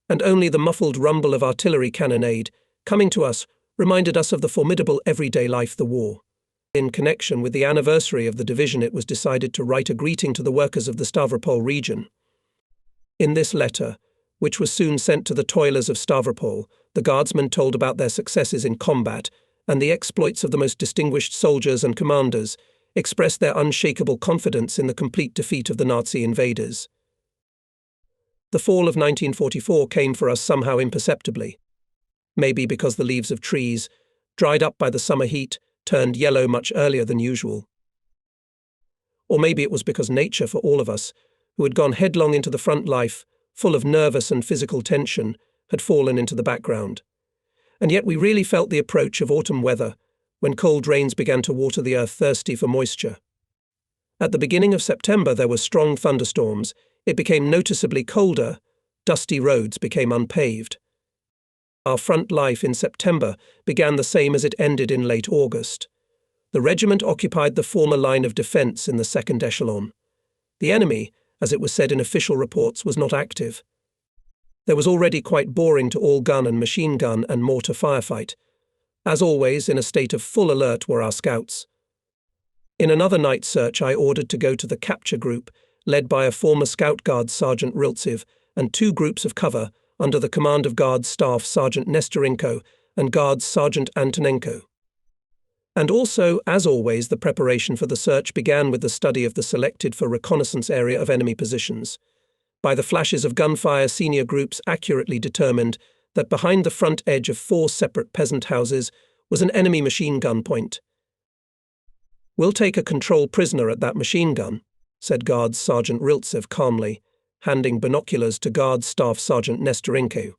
and only the muffled rumble of artillery cannonade, coming to us, reminded us of the formidable everyday life the war. In connection with the anniversary of the division, it was decided to write a greeting to the workers of the Stavropol region. In this letter, which was soon sent to the toilers of Stavropol, the guardsmen told about their successes in combat and the exploits of the most distinguished soldiers and commanders, expressed their unshakable confidence in the complete defeat of the Nazi invaders. The fall of 1944 came for us somehow imperceptibly. Maybe because the leaves of trees, dried up by the summer heat, turned yellow much earlier than usual. Or maybe it was because nature, for all of us, who had gone headlong into the front life, full of nervous and physical tension, had fallen into the background. And yet we really felt the approach of autumn weather, when cold rains began to water the earth thirsty for moisture. At the beginning of September there were strong thunderstorms, it became noticeably colder, dusty roads became unpaved. Our front life in September began the same as it ended in late August. The regiment occupied the former line of defence in the second echelon. The enemy, as it was said in official reports, was not active. There was already quite boring to all gun and machine gun and mortar firefight. As always, in a state of full alert were our scouts. In another night search I ordered to go to the capture group, led by a former Scout Guard Sergeant Riltsev, and 2 groups of cover under the command of Guards Staff Sergeant Nestorenko and Guards Sergeant Antonenko. And also, as always, the preparation for the search began with the study of the selected for reconnaissance area of enemy positions. By the flashes of gunfire, senior groups accurately determined that behind the front edge of 4 separate peasant houses was an enemy machine gun point. "We'll take a control prisoner at that machine gun," said Guards Sergeant Riltsev calmly, handing binoculars to Guards Staff Sergeant Nestorenko.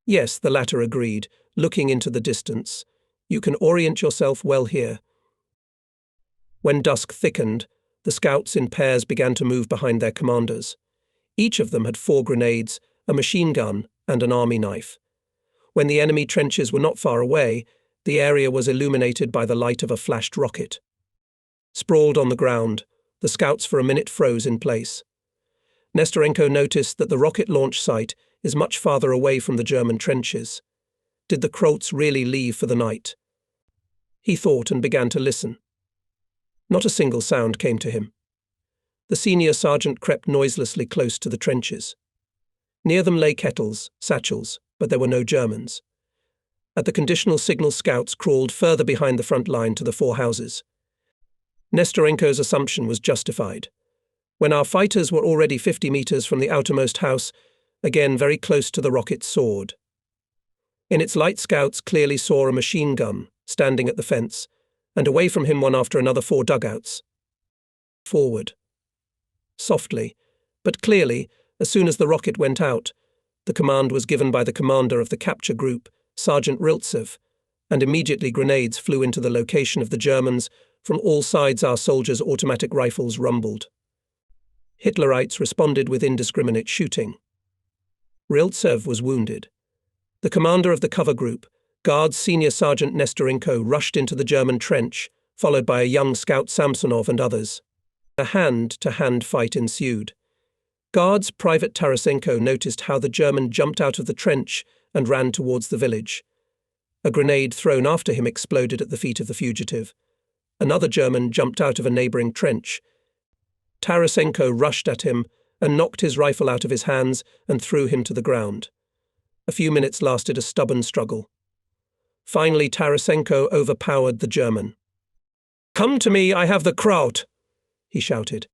"Yes," the latter agreed, looking into the distance. "You can orient yourself well here." When dusk thickened, the scouts in pairs began to move behind their commanders. Each of them had 4 grenades, a machine gun, and an army knife. When the enemy trenches were not far away, the area was illuminated by the light of a flashed rocket. Sprawled on the ground, the scouts for a minute froze in place. Nestorenko noticed that the rocket launch site is much farther away from the German trenches. Did the Krolts really leave for the night? He thought and began to listen. Not a single sound came to him. The senior sergeant crept noiselessly close to the trenches. Near them lay kettles, satchels, but there were no Germans. At the conditional signal, scouts crawled further behind the front line to the 4 houses. Nestorenko's assumption was justified. When our fighters were already 50 meters from the outermost house, again very close to the rocket soared. In its light, scouts clearly saw a machine gun standing at the fence, and away from him one after another 4 dugouts. Forward. Softly, but clearly, as soon as the rocket went out, the command was given by the commander of the capture group, Sergeant Riltsev, and immediately grenades flew into the location of the Germans. From all sides our soldiers' automatic rifles rumbled. Hitlerites responded with indiscriminate shooting. Riltsev was wounded. The commander of the cover group, Guards Senior Sergeant Nestorenko, rushed into the German trench, followed by a young scout Samsonov and others. A hand-to-hand fight ensued. Guards Private Tarasenko noticed how the German jumped out of the trench and ran towards the village. A grenade thrown after him exploded at the feet of the fugitive. Another German jumped out of a neighbouring trench. Tarasenko rushed at him and knocked his rifle out of his hands and threw him to the ground. A few minutes lasted a stubborn struggle. Finally, Tarasenko overpowered the German. "Come to me, I have the Kraut!" he shouted.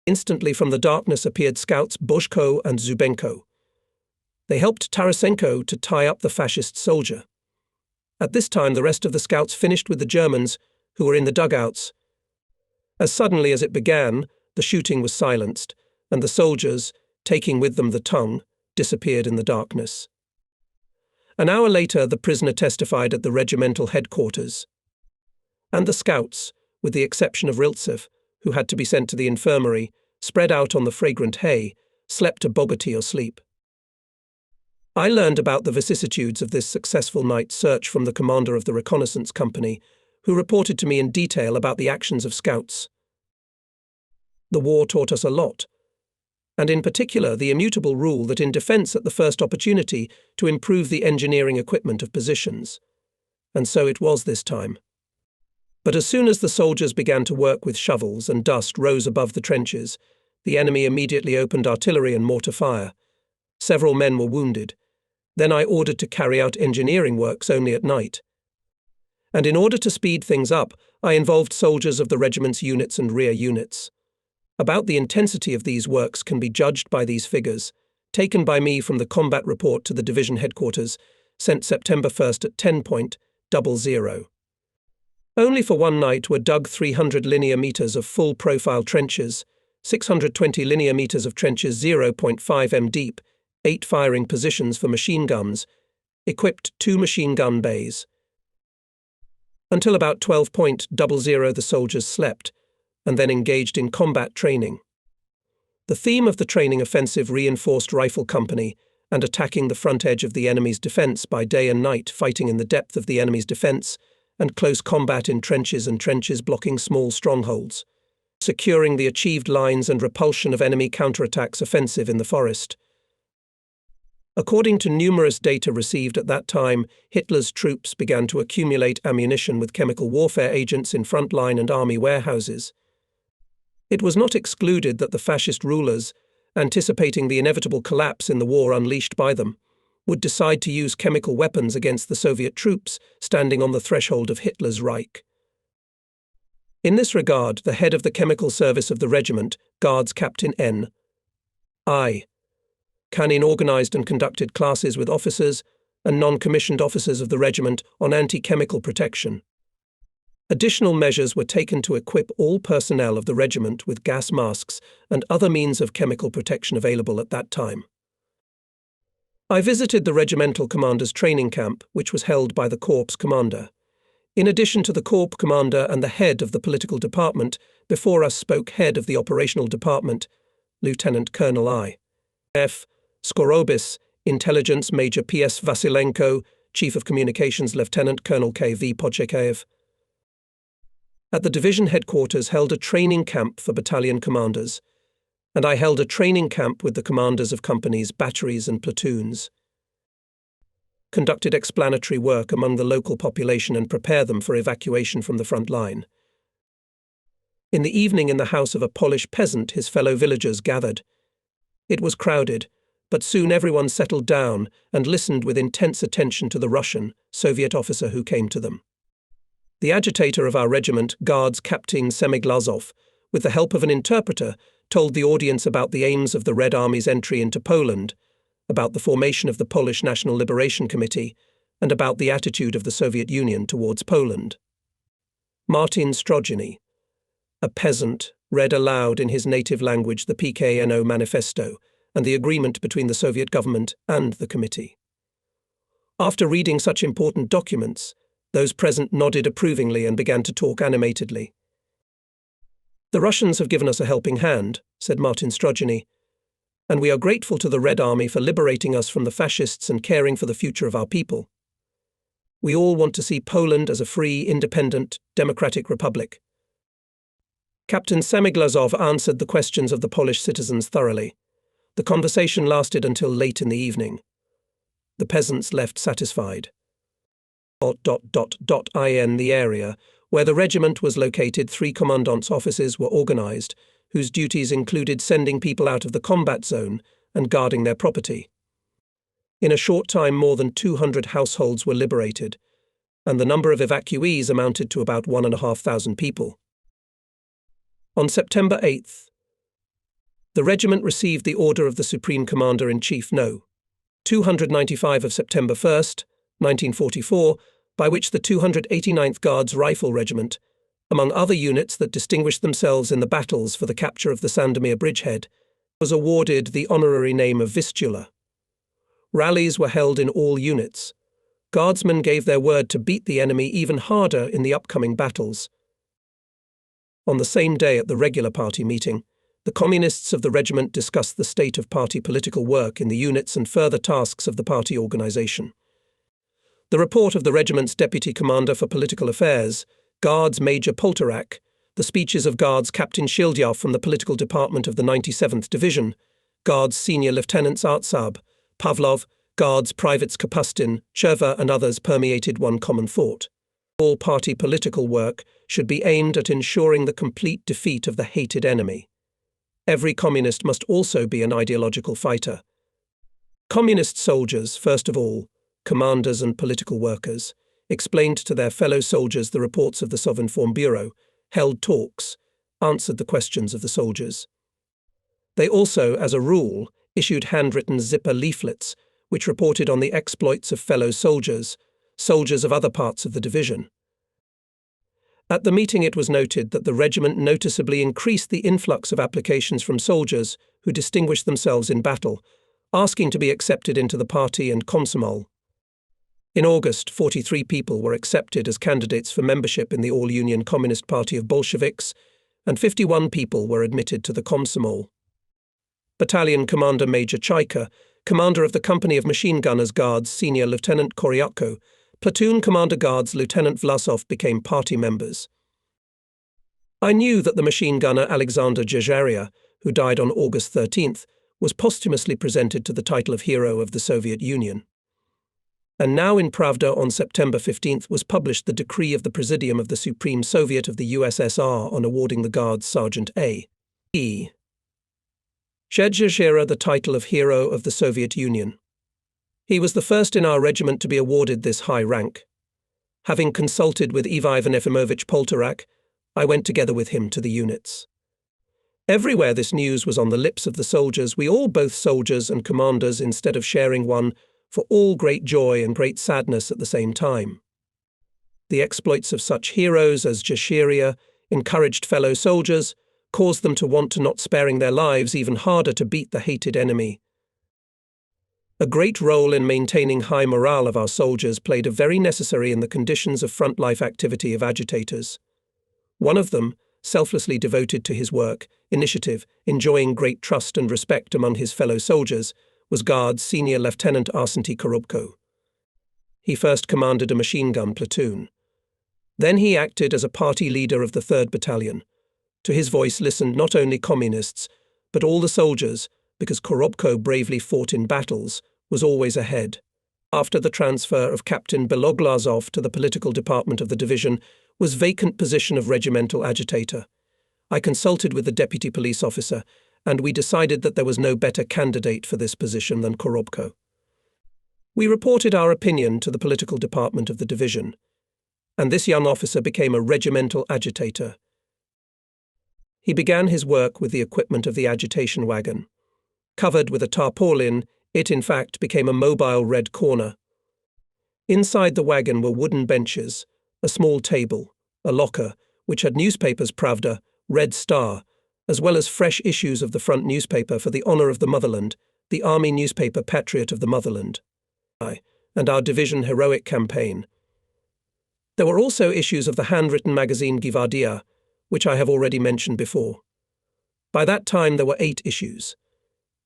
Instantly from the darkness appeared scouts Boshko and Zubenko. They helped Tarasenko to tie up the fascist soldier. At this time the rest of the scouts finished with the Germans, who were in the dugouts. As suddenly as it began, the shooting was silenced, and the soldiers, taking with them the tongue, disappeared in the darkness. An hour later, the prisoner testified at the regimental headquarters. And the scouts, with the exception of Riltsev, who had to be sent to the infirmary, spread out on the fragrant hay, slept a bogatier sleep. I learned about the vicissitudes of this successful night search from the commander of the reconnaissance company, who reported to me in detail about the actions of scouts. The war taught us a lot, and in particular the immutable rule that in defence at the first opportunity to improve the engineering equipment of positions. And so it was this time. But as soon as the soldiers began to work with shovels and dust rose above the trenches, the enemy immediately opened artillery and mortar fire. Several men were wounded. Then I ordered to carry out engineering works only at night. And in order to speed things up, I involved soldiers of the regiment's units and rear units. About the intensity of these works can be judged by these figures, taken by me from the combat report to the division headquarters, sent September 1st at 10:00. Only for one night were dug 300 linear meters of full-profile trenches, 620 linear meters of trenches 0.5 m deep, 8 firing positions for machine guns, equipped 2 machine gun bays. Until about 12:00 the soldiers slept, and then engaged in combat training. The theme of the training offensive reinforced rifle company and attacking the front edge of the enemy's defense by day and night, fighting in the depth of the enemy's defense, and close combat in trenches and trenches blocking small strongholds, securing the achieved lines and repulsion of enemy counterattacks offensive in the forest. According to numerous data received at that time, Hitler's troops began to accumulate ammunition with chemical warfare agents in frontline and army warehouses. It was not excluded that the fascist rulers, anticipating the inevitable collapse in the war unleashed by them, would decide to use chemical weapons against the Soviet troops standing on the threshold of Hitler's Reich. In this regard, the head of the chemical service of the regiment, Guards Captain N.I. Canin organized and conducted classes with officers and non-commissioned officers of the regiment on anti-chemical protection. Additional measures were taken to equip all personnel of the regiment with gas masks and other means of chemical protection available at that time. I visited the regimental commander's training camp, which was held by the corps commander. In addition to the corps commander and the head of the political department, before us spoke head of the operational department, Lieutenant Colonel I.F. Skorobis, Intelligence Major P.S. Vasilenko, Chief of Communications Lieutenant Colonel K.V. Podchekayev. At the division headquarters held a training camp for battalion commanders, and I held a training camp with the commanders of companies, batteries and platoons. Conducted explanatory work among the local population and prepare them for evacuation from the front line. In the evening, in the house of a Polish peasant, his fellow villagers gathered. It was crowded, but soon everyone settled down and listened with intense attention to the Russian, Soviet officer who came to them. The agitator of our regiment, Guards Captain Semiglazov, with the help of an interpreter, told the audience about the aims of the Red Army's entry into Poland, about the formation of the Polish National Liberation Committee, and about the attitude of the Soviet Union towards Poland. Martin Strojny, a peasant, read aloud in his native language the PKNO manifesto and the agreement between the Soviet government and the committee. After reading such important documents, those present nodded approvingly and began to talk animatedly. "The Russians have given us a helping hand," said Martin Strojny, "and we are grateful to the Red Army for liberating us from the fascists and caring for the future of our people. We all want to see Poland as a free, independent, democratic republic." Captain Semiglazov answered the questions of the Polish citizens thoroughly. The conversation lasted until late in the evening. The peasants left satisfied. In the area where the regiment was located, 3 commandant's offices were organized, whose duties included sending people out of the combat zone and guarding their property. In a short time, more than 200 households were liberated, and the number of evacuees amounted to about 1,500 people. On September 8th, the regiment received the order of the Supreme Commander-in-Chief No. 295 of September 1st, 1944, by which the 289th Guards Rifle Regiment, among other units that distinguished themselves in the battles for the capture of the Sandomir bridgehead, was awarded the honorary name of Vistula. Rallies were held in all units. Guardsmen gave their word to beat the enemy even harder in the upcoming battles. On the same day at the regular party meeting, the communists of the regiment discussed the state of party political work in the units and further tasks of the party organization. The report of the regiment's Deputy Commander for Political Affairs, Guards Major Poltorak, the speeches of Guards Captain Shildyov from the Political Department of the 97th Division, Guards Senior Lieutenants Artsab, Pavlov, Guards Privates Kapustin, Cherva and others permeated one common thought. All party political work should be aimed at ensuring the complete defeat of the hated enemy. Every communist must also be an ideological fighter. Communist soldiers, first of all, commanders and political workers, explained to their fellow soldiers the reports of the Sovinform Bureau, held talks, answered the questions of the soldiers. They also, as a rule, issued handwritten zipper leaflets, which reported on the exploits of fellow soldiers of other parts of the division. At the meeting it was noted that the regiment noticeably increased the influx of applications from soldiers who distinguished themselves in battle, asking to be accepted into the party and komsomol. In August, 43 people were accepted as candidates for membership in the All-Union Communist Party of Bolsheviks, and 51 people were admitted to the komsomol. Battalion Commander Major Chaika, commander of the Company of Machine Gunners Guards Senior Lieutenant Koryatko, Platoon Commander Guards Lieutenant Vlasov became party members. I knew that the machine gunner Alexander Zhezharia, who died on August 13th, was posthumously presented to the title of Hero of the Soviet Union. And now in Pravda on September 15th was published the decree of the Presidium of the Supreme Soviet of the USSR on awarding the Guards Sergeant A.E. Zhezharia the title of Hero of the Soviet Union. He was the first in our regiment to be awarded this high rank. Having consulted with Ivan Efimovich Poltorak, I went together with him to the units. Everywhere this news was on the lips of the soldiers, we all, both soldiers and commanders, instead of sharing one, for all great joy and great sadness at the same time. The exploits of such heroes as Zhezharia encouraged fellow soldiers, caused them to want to, not sparing their lives, even harder to beat the hated enemy. A great role in maintaining high morale of our soldiers played a very necessary in the conditions of front life activity of agitators. One of them, selflessly devoted to his work, initiative, enjoying great trust and respect among his fellow soldiers, was Guards Senior Lieutenant Arsenty Korobko. He first commanded a machine gun platoon. Then he acted as a party leader of the 3rd Battalion. To his voice listened not only communists, but all the soldiers, because Korobko bravely fought in battles, was always ahead. After the transfer of Captain Beloglazov to the political department of the division was vacant position of regimental agitator. I consulted with the deputy police officer, and we decided that there was no better candidate for this position than Korobko. We reported our opinion to the political department of the division, and this young officer became a regimental agitator. He began his work with the equipment of the agitation wagon. Covered with a tarpaulin, it in fact became a mobile red corner. Inside the wagon were wooden benches, a small table, a locker, which had newspapers Pravda, Red Star, as well as fresh issues of the front newspaper for the honor of the motherland, the army newspaper Patriot of the Motherland, and our division heroic campaign. There were also issues of the handwritten magazine Gvardia, which I have already mentioned before. By that time there were 8 issues.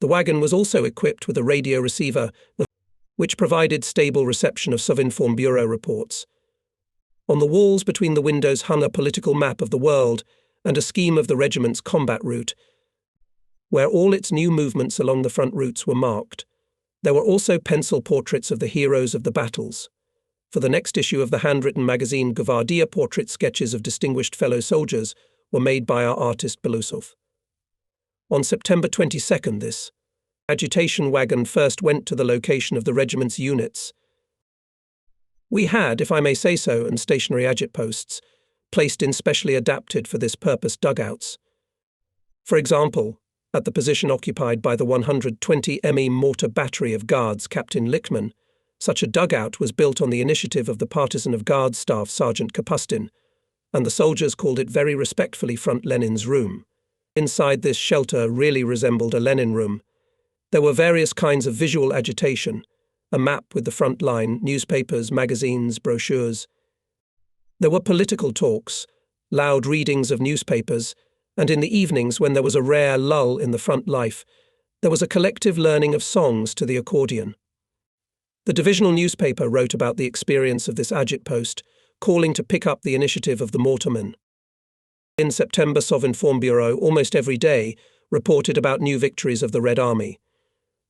The wagon was also equipped with a radio receiver, which provided stable reception of Sovinform Bureau reports. On the walls between the windows hung a political map of the world and a scheme of the regiment's combat route, where all its new movements along the front routes were marked. There were also pencil portraits of the heroes of the battles. For the next issue of the handwritten magazine Gvardia, portrait sketches of distinguished fellow soldiers were made by our artist Belousov. On September 22nd, this agitation wagon first went to the location of the regiment's units. We had, if I may say so, and stationary agit posts, placed in specially adapted for this purpose dugouts. For example, at the position occupied by the 120 ME mortar battery of Guards Captain Lickman, such a dugout was built on the initiative of the partisan of Guards Staff Sergeant Kapustin, and the soldiers called it very respectfully Front Lenin's Room. Inside this shelter really resembled a Lenin room. There were various kinds of visual agitation, a map with the front line, newspapers, magazines, brochures. There were political talks, loud readings of newspapers, and in the evenings, when there was a rare lull in the front life, there was a collective learning of songs to the accordion. The divisional newspaper wrote about the experience of this agit post, calling to pick up the initiative of the mortarmen. In September, Sovinform Bureau, almost every day, reported about new victories of the Red Army.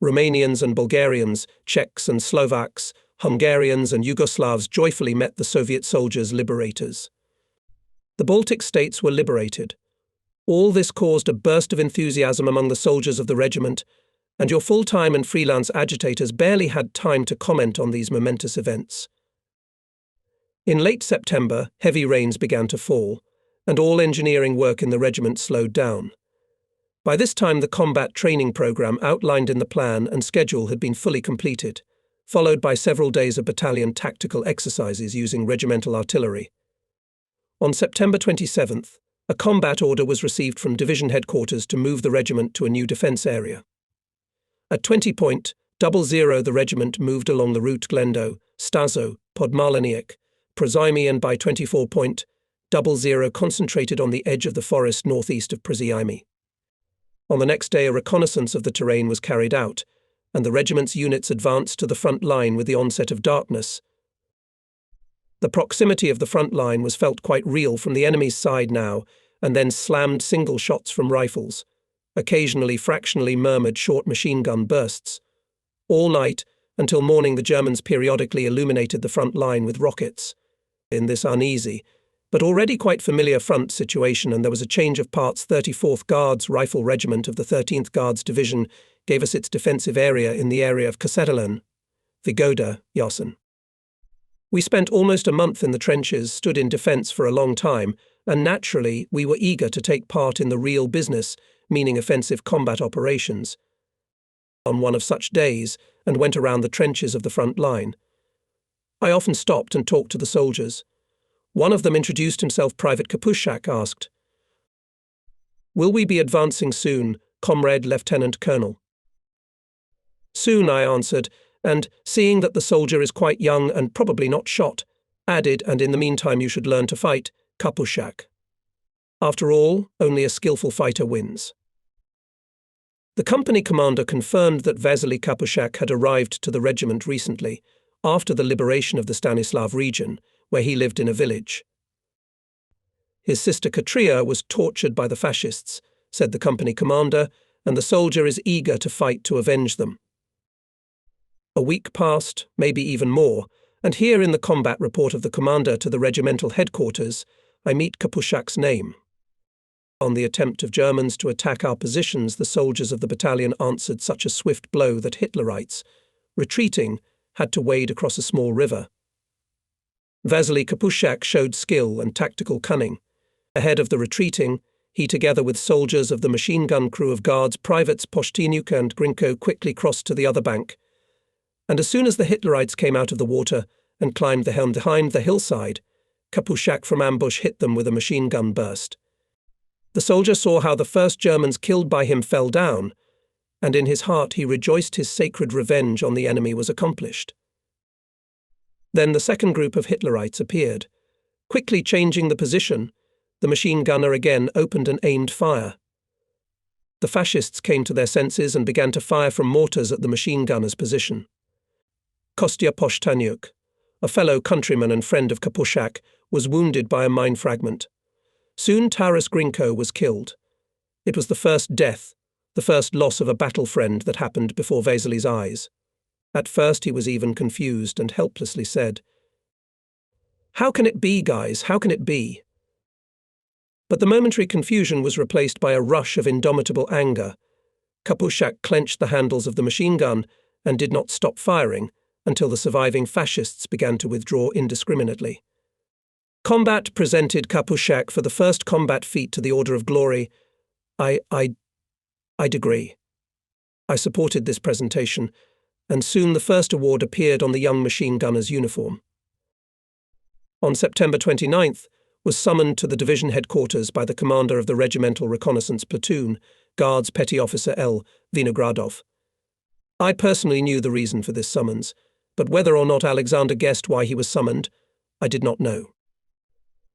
Romanians and Bulgarians, Czechs and Slovaks, Hungarians and Yugoslavs joyfully met the Soviet soldiers' liberators. The Baltic states were liberated. All this caused a burst of enthusiasm among the soldiers of the regiment, and your full-time and freelance agitators barely had time to comment on these momentous events. In late September, heavy rains began to fall, and all engineering work in the regiment slowed down. By this time, the combat training program outlined in the plan and schedule had been fully completed, followed by several days of battalion tactical exercises using regimental artillery. On September 27th, a combat order was received from division headquarters to move the regiment to a new defence area. At 20:00, the regiment moved along the route Glendo, Stazo, Podmaliniak, Prozimi, and by 24:00 concentrated on the edge of the forest northeast of Prozimi. On the next day, a reconnaissance of the terrain was carried out, and the regiment's units advanced to the front line with the onset of darkness. The proximity of the front line was felt quite real from the enemy's side now, and then slammed single shots from rifles, occasionally fractionally murmured short machine gun bursts. All night, until morning, the Germans periodically illuminated the front line with rockets. In this uneasy, but already quite familiar front situation, and there was a change of parts, 34th Guards Rifle Regiment of the 13th Guards Division gave us its defensive area in the area of Kasetelen, Vigoda, Yasen. We spent almost a month in the trenches, stood in defence for a long time, and naturally we were eager to take part in the real business, meaning offensive combat operations. On one of such days, and went around the trenches of the front line. I often stopped and talked to the soldiers. One of them introduced himself. Private Kapushak asked, "Will we be advancing soon, Comrade Lieutenant Colonel?" "Soon," I answered, and, seeing that the soldier is quite young and probably not shot, added, "And in the meantime you should learn to fight, Kapushak. After all, only a skillful fighter wins." The company commander confirmed that Vasily Kapushak had arrived to the regiment recently, after the liberation of the Stanislav region, where he lived in a village. His sister Katria was tortured by the fascists, said the company commander, and the soldier is eager to fight to avenge them. A week passed, maybe even more, and here in the combat report of the commander to the regimental headquarters, I meet Kapushak's name. On the attempt of Germans to attack our positions, the soldiers of the battalion answered such a swift blow that Hitlerites, retreating, had to wade across a small river. Vasily Kapushak showed skill and tactical cunning. Ahead of the retreating, he, together with soldiers of the machine gun crew of Guards Privates Poshtinuk and Grinko, quickly crossed to the other bank. And as soon as the Hitlerites came out of the water and climbed the helm behind the hillside, Kapushak from ambush hit them with a machine gun burst. The soldier saw how the first Germans killed by him fell down, and in his heart he rejoiced his sacred revenge on the enemy was accomplished. Then the second group of Hitlerites appeared. Quickly changing the position, the machine gunner again opened and aimed fire. The fascists came to their senses and began to fire from mortars at the machine gunner's position. Kostya Poshtanuk, a fellow countryman and friend of Kapushak, was wounded by a mine fragment. Soon Taras Grinko was killed. It was the first death, the first loss of a battle friend that happened before Vasily's eyes. At first he was even confused and helplessly said, "How can it be, guys? How can it be?" But the momentary confusion was replaced by a rush of indomitable anger. Kapushak clenched the handles of the machine gun and did not stop firing until the surviving fascists began to withdraw indiscriminately. Combat presented Kapushak for the first combat feat to the Order of Glory. I'd agree. I supported this presentation, and soon the first award appeared on the young machine gunner's uniform. On September 29th, was summoned to the division headquarters by the commander of the regimental reconnaissance platoon, Guards Petty Officer L. Vinogradov. I personally knew the reason for this summons, but whether or not Alexander guessed why he was summoned, I did not know.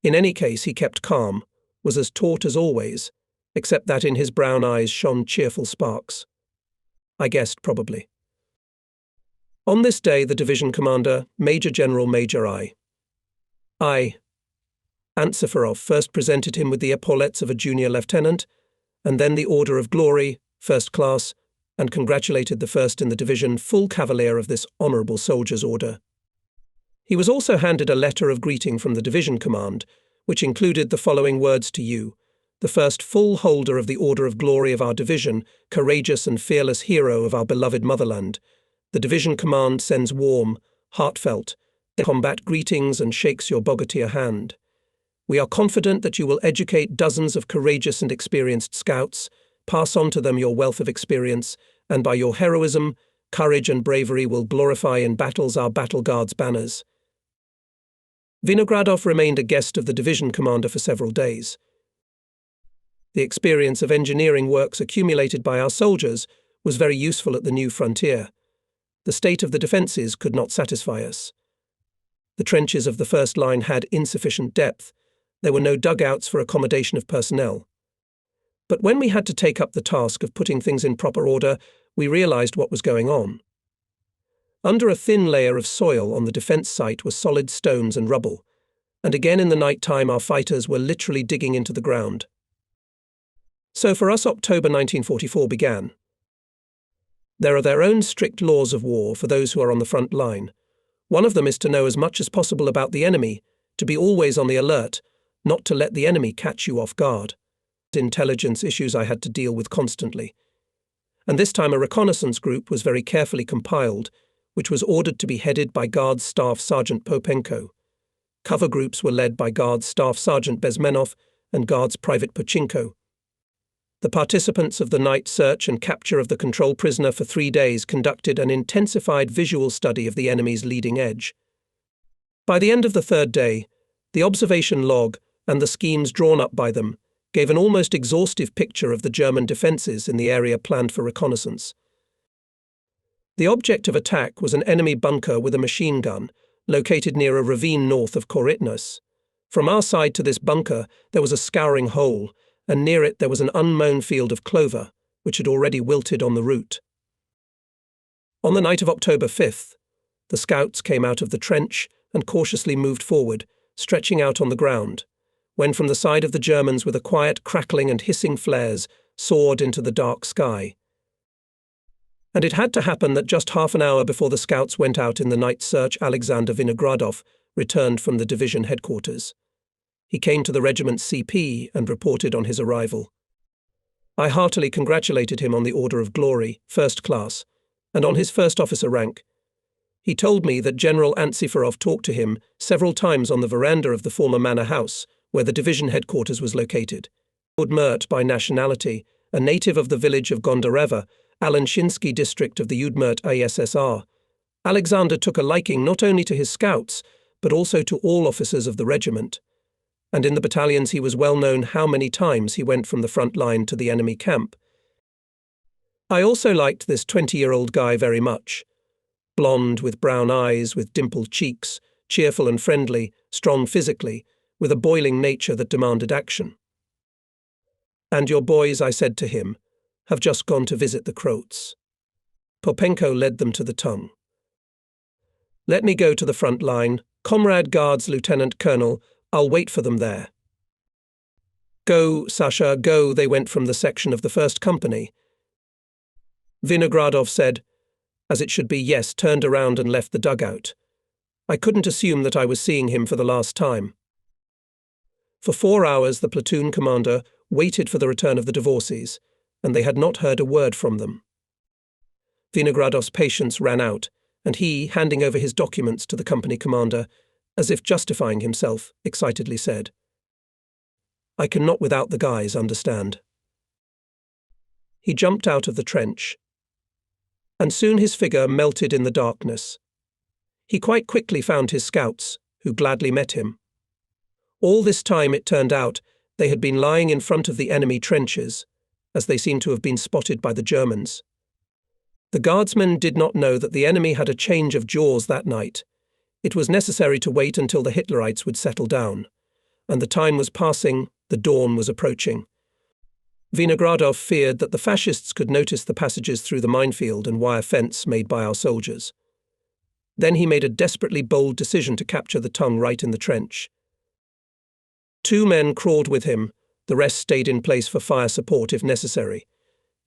In any case, he kept calm, was as taut as always, except that in his brown eyes shone cheerful sparks. I guessed, probably. On this day, the division commander, Major General Major I. Antseferov, first presented him with the epaulets of a junior lieutenant, and then the Order of Glory, first class, and congratulated the first in the division full cavalier of this honourable soldier's order. He was also handed a letter of greeting from the division command, which included the following words to you, the first full holder of the Order of Glory of our division, courageous and fearless hero of our beloved motherland. The division command sends warm, heartfelt, Combat greetings and shakes your bogatia hand. We are confident that you will educate dozens of courageous and experienced scouts, pass on to them your wealth of experience, and by your heroism, courage and bravery will glorify in battles our battle guards' banners. Vinogradov remained a guest of the division commander for several days. The experience of engineering works accumulated by our soldiers was very useful at the new frontier. The state of the defences could not satisfy us. The trenches of the first line had insufficient depth. There were no dugouts for accommodation of personnel. But when we had to take up the task of putting things in proper order, we realized what was going on. Under a thin layer of soil on the defense site were solid stones and rubble, and again in the night time our fighters were literally digging into the ground. So for us, October 1944 began. There are their own strict laws of war for those who are on the front line. One of them is to know as much as possible about the enemy, to be always on the alert, not to let the enemy catch you off guard. Intelligence issues I had to deal with constantly. And this time a reconnaissance group was very carefully compiled, which was ordered to be headed by Guards Staff Sergeant Popenko. Cover groups were led by Guards Staff Sergeant Bezmenov and Guards Private Pochinko. The participants of the night search and capture of the control prisoner for 3 days conducted an intensified visual study of the enemy's leading edge. By the end of the 3rd day, the observation log and the schemes drawn up by them gave an almost exhaustive picture of the German defences in the area planned for reconnaissance. The object of attack was an enemy bunker with a machine gun, located near a ravine north of Korytnas. From our side to this bunker there was a scouring hole, and near it there was an unmown field of clover, which had already wilted on the route. On the night of October 5th, the scouts came out of the trench and cautiously moved forward, stretching out on the ground, when from the side of the Germans with a quiet crackling and hissing flares soared into the dark sky. And it had to happen that just half an hour before the scouts went out in the night search, Alexander Vinogradov returned from the division headquarters. He came to the regiment's CP and reported on his arrival. I heartily congratulated him on the Order of Glory, 1st class, and on his first officer rank. He told me that General Antsiferov talked to him several times on the veranda of the former manor house, where the division headquarters was located. Udmurt by nationality, a native of the village of Gondareva, Alanshinsky district of the Udmurt ASSR, Alexander took a liking not only to his scouts, but also to all officers of the regiment. And in the battalions he was well known how many times he went from the front line to the enemy camp. I also liked this 20-year-old guy very much. Blonde, with brown eyes, with dimpled cheeks, cheerful and friendly, strong physically, with a boiling nature that demanded action. "And your boys," I said to him, "have just gone to visit the Croats." Popenko led them to the tongue. "Let me go to the front line. Comrade Guards Lieutenant Colonel, I'll wait for them there." "Go, Sasha, go," they went from the section of the 1st Company. Vinogradov said, as it should be, yes, turned around and left the dugout. I couldn't assume that I was seeing him for the last time. For 4 hours the platoon commander waited for the return of the divorcees, and they had not heard a word from them. Vinogradov's patience ran out, and he, handing over his documents to the company commander, as if justifying himself, excitedly said, "I cannot without the guys, understand." He jumped out of the trench, and soon his figure melted in the darkness. He quite quickly found his scouts, who gladly met him. All this time, it turned out, they had been lying in front of the enemy trenches, as they seemed to have been spotted by the Germans. The guardsmen did not know that the enemy had a change of jaws that night. It was necessary to wait until the Hitlerites would settle down, and the time was passing, the dawn was approaching. Vinogradov feared that the fascists could notice the passages through the minefield and wire fence made by our soldiers. Then he made a desperately bold decision to capture the tongue right in the trench. 2 men crawled with him, the rest stayed in place for fire support if necessary.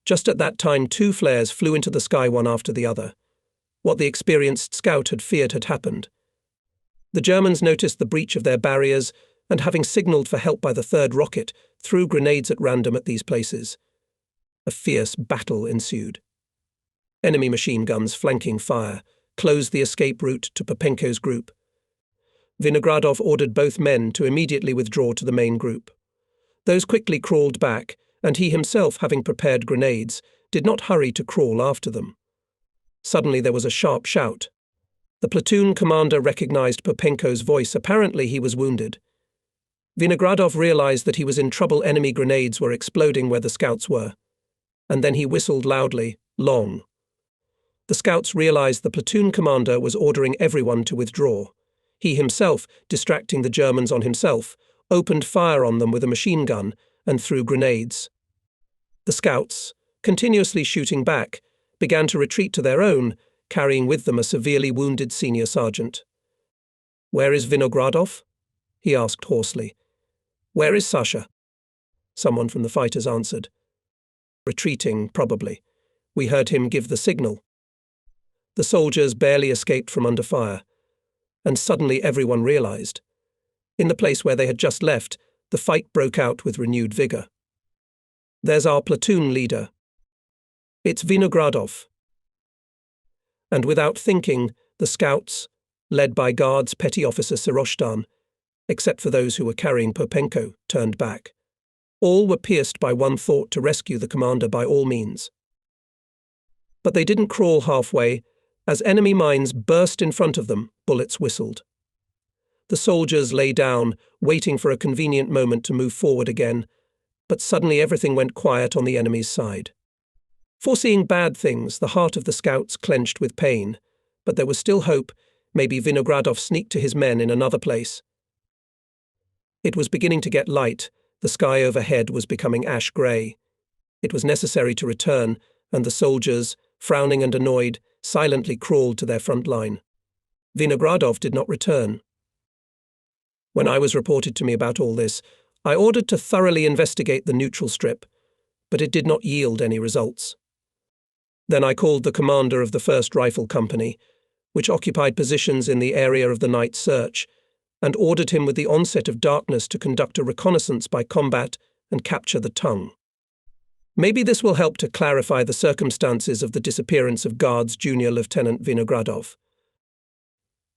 Just at that time 2 flares flew into the sky one after the other. What the experienced scout had feared had happened. The Germans noticed the breach of their barriers and, having signalled for help by the 3rd rocket, threw grenades at random at these places. A fierce battle ensued. Enemy machine guns flanking fire closed the escape route to Popenko's group. Vinogradov ordered both men to immediately withdraw to the main group. Those quickly crawled back, and he himself, having prepared grenades, did not hurry to crawl after them. Suddenly there was a sharp shout. The platoon commander recognized Popenko's voice. Apparently he was wounded. Vinogradov realized that he was in trouble. Enemy grenades were exploding where the scouts were. And then he whistled loudly, long. The scouts realized the platoon commander was ordering everyone to withdraw. He himself, distracting the Germans on himself, opened fire on them with a machine gun and threw grenades. The scouts, continuously shooting back, began to retreat to their own, carrying with them a severely wounded senior sergeant. "Where is Vinogradov?" he asked hoarsely. "Where is Sasha?" Someone from the fighters answered. "Retreating, probably. We heard him give the signal." The soldiers barely escaped from under fire, and suddenly everyone realized. In the place where they had just left, the fight broke out with renewed vigor. "There's our platoon leader. It's Vinogradov." And without thinking, the scouts, led by Guards Petty Officer Siroshtan, except for those who were carrying Popenko, turned back. All were pierced by one thought: to rescue the commander by all means. But they didn't crawl halfway. As enemy mines burst in front of them, bullets whistled. The soldiers lay down, waiting for a convenient moment to move forward again, but suddenly everything went quiet on the enemy's side. Foreseeing bad things, the heart of the scouts clenched with pain, but there was still hope. Maybe Vinogradov sneaked to his men in another place. It was beginning to get light. The sky overhead was becoming ash-grey. It was necessary to return, and the soldiers, frowning and annoyed, silently crawled to their front line. Vinogradov did not return. When I was reported to me about all this, I ordered to thoroughly investigate the neutral strip, but it did not yield any results. Then I called the commander of the 1st Rifle Company, which occupied positions in the area of the night search, and ordered him with the onset of darkness to conduct a reconnaissance by combat and capture the tongue. Maybe this will help to clarify the circumstances of the disappearance of Guards Junior Lieutenant Vinogradov.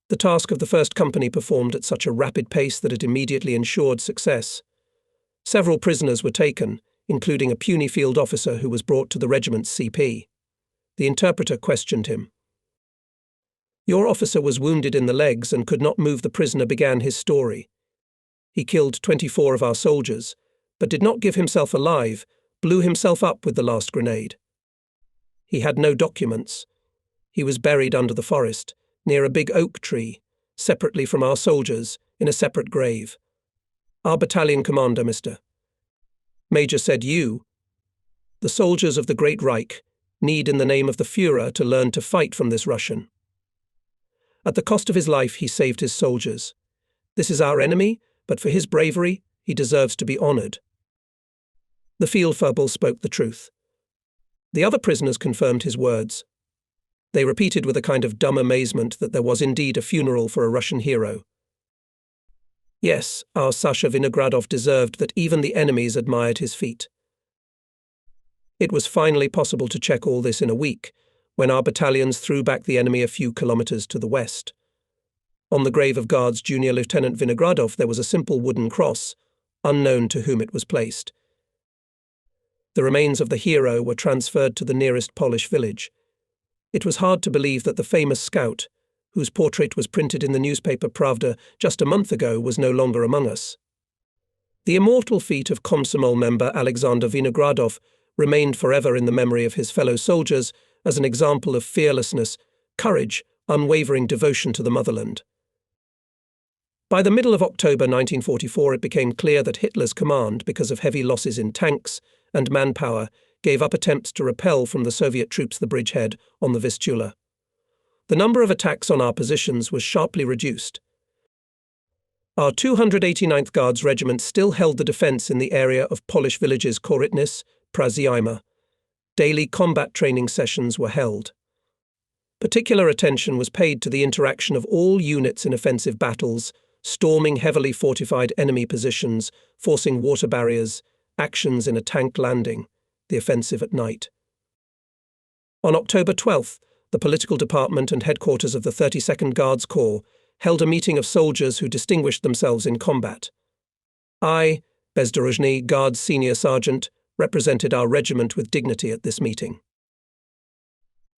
The task of the 1st Company performed at such a rapid pace that it immediately ensured success. Several prisoners were taken, including a puny field officer who was brought to the regiment's CP. The interpreter questioned him. "Your officer was wounded in the legs and could not move." The prisoner began his story. "He killed 24 of our soldiers, but did not give himself alive, blew himself up with the last grenade. He had no documents. He was buried under the forest, near a big oak tree, separately from our soldiers, in a separate grave. Our battalion commander, Mr. Major, said you, the soldiers of the Great Reich, need in the name of the Führer to learn to fight from this Russian. At the cost of his life, he saved his soldiers. This is our enemy, but for his bravery, he deserves to be honored." The Feldfebel spoke the truth. The other prisoners confirmed his words. They repeated with a kind of dumb amazement that there was indeed a funeral for a Russian hero. Yes, our Sasha Vinogradov deserved that even the enemies admired his feat. It was finally possible to check all this in a week, when our battalions threw back the enemy a few kilometers to the west. On the grave of Guards Junior Lieutenant Vinogradov there was a simple wooden cross, unknown to whom it was placed. The remains of the hero were transferred to the nearest Polish village. It was hard to believe that the famous scout, whose portrait was printed in the newspaper Pravda just a month ago, was no longer among us. The immortal feat of Komsomol member Alexander Vinogradov remained forever in the memory of his fellow soldiers as an example of fearlessness, courage, unwavering devotion to the motherland. By the middle of October 1944, it became clear that Hitler's command, because of heavy losses in tanks and manpower, gave up attempts to repel from the Soviet troops the bridgehead on the Vistula. The number of attacks on our positions was sharply reduced. Our 289th Guards Regiment still held the defence in the area of Polish villages Korytnis, Praziima. Daily combat training sessions were held. Particular attention was paid to the interaction of all units in offensive battles, storming heavily fortified enemy positions, forcing water barriers, actions in a tank landing, the offensive at night. On October 12th, the political department and headquarters of the 32nd Guards Corps held a meeting of soldiers who distinguished themselves in combat. I, Bezdorozhny, Guards Senior Sergeant, represented our regiment with dignity at this meeting.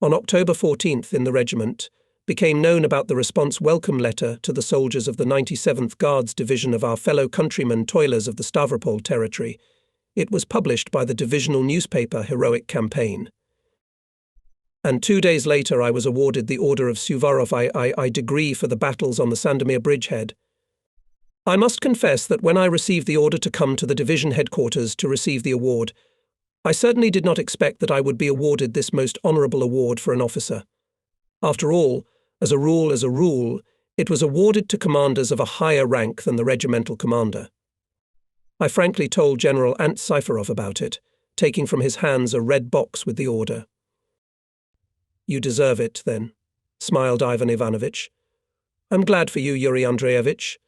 On October 14th in the regiment, became known about the response welcome letter to the soldiers of the 97th Guards Division of our fellow countrymen toilers of the Stavropol territory. It was published by the divisional newspaper Heroic Campaign. And 2 days later I was awarded the Order of Suvorov I degree for the battles on the Sandomir bridgehead. I must confess that when I received the order to come to the division headquarters to receive the award, I certainly did not expect that I would be awarded this most honourable award for an officer. After all, as a rule, it was awarded to commanders of a higher rank than the regimental commander. I frankly told General Ant Syfarov about it, taking from his hands a red box with the order. "You deserve it, then," smiled Ivan Ivanovich. "I'm glad for you, Yuri Andreevich."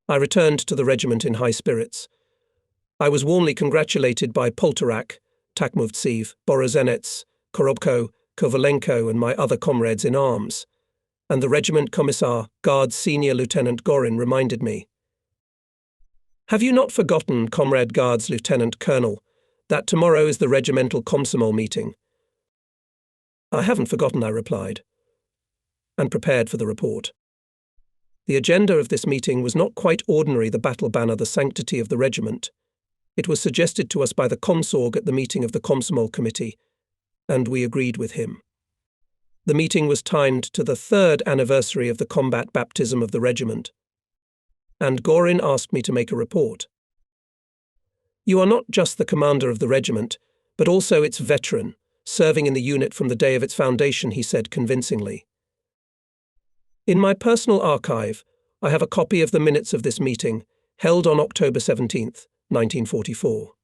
I returned to the regiment in high spirits. I was warmly congratulated by Poltorak, Takmovtsev, Borozenets, Korobko, Kovalenko and my other comrades in arms, and the regiment commissar, Guards Senior Lieutenant Gorin, reminded me. "Have you not forgotten, Comrade Guards Lieutenant Colonel, that tomorrow is the regimental Komsomol meeting?" "I haven't forgotten," I replied, and prepared for the report. The agenda of this meeting was not quite ordinary, the battle banner, the sanctity of the regiment. It was suggested to us by the Komsorg at the meeting of the Komsomol Committee, and we agreed with him. The meeting was timed to the 3rd anniversary of the combat baptism of the regiment, and Gorin asked me to make a report. "You are not just the commander of the regiment, but also its veteran, serving in the unit from the day of its foundation," he said convincingly. In my personal archive, I have a copy of the minutes of this meeting, held on October 17th, 1944.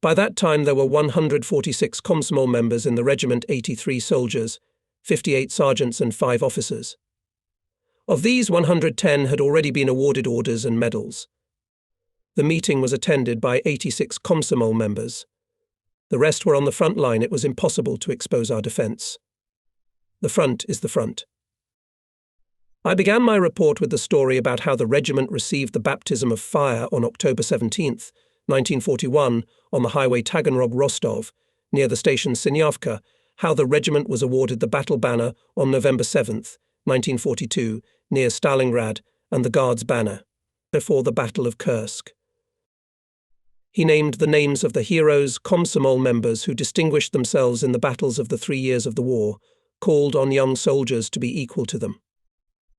By that time there were 146 Komsomol members in the regiment, 83 soldiers, 58 sergeants and 5 officers. Of these, 110 had already been awarded orders and medals. The meeting was attended by 86 Komsomol members. The rest were on the front line. It was impossible to expose our defence. The front is the front. I began my report with the story about how the regiment received the baptism of fire on October 17th, 1941, on the highway Taganrog-Rostov, near the station Sinyavka, how the regiment was awarded the battle banner on November 7th, 1942, near Stalingrad, and the Guards banner, before the Battle of Kursk. He named the names of the heroes, Komsomol members who distinguished themselves in the battles of the 3 years of the war, called on young soldiers to be equal to them.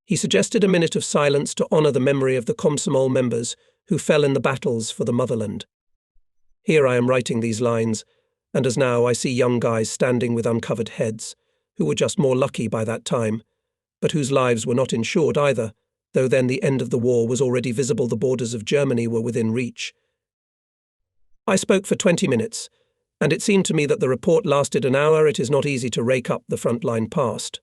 He suggested a minute of silence to honour the memory of the Komsomol members who fell in the battles for the motherland. Here I am writing these lines, and as now I see young guys standing with uncovered heads, who were just more lucky by that time, but whose lives were not insured either, though then the end of the war was already visible, the borders of Germany were within reach. I spoke for 20 minutes, and it seemed to me that the report lasted an hour. It is not easy to rake up the front-line past.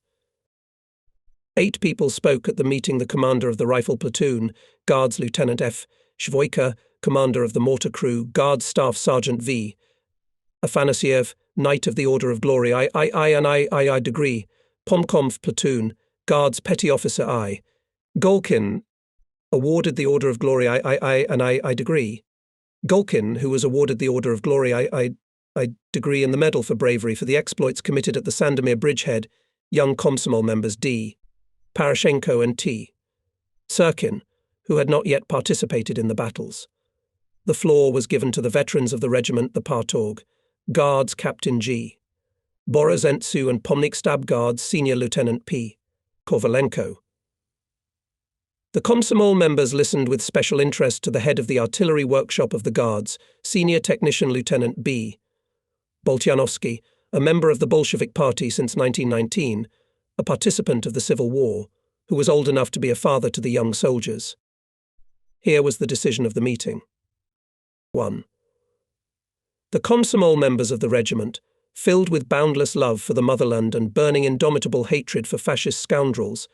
8 people spoke at the meeting: the commander of the rifle platoon, Guards Lieutenant F. Shvoika, commander of the mortar crew, Guards Staff Sergeant V. Afanasiev, Knight of the Order of Glory I degree, Pomkomv platoon, Guards Petty Officer I. Golkin, awarded the Order of Glory I degree. Golkin, who was awarded the Order of Glory I degree and the Medal for Bravery for the exploits committed at the Sandomir bridgehead, young Komsomol members D. Parashenko and T. Sirkin, who had not yet participated in the battles. The floor was given to the veterans of the regiment, the Partorg, Guards Captain G. Borozentsu and Pomnik Stab Guards Senior Lieutenant P. Kovalenko. The Komsomol members listened with special interest to the head of the artillery workshop of the Guards, Senior Technician Lieutenant B. Boltyanovsky, a member of the Bolshevik Party since 1919, a participant of the Civil War, who was old enough to be a father to the young soldiers. Here was the decision of the meeting. 1. The Komsomol members of the regiment, filled with boundless love for the motherland and burning indomitable hatred for fascist scoundrels,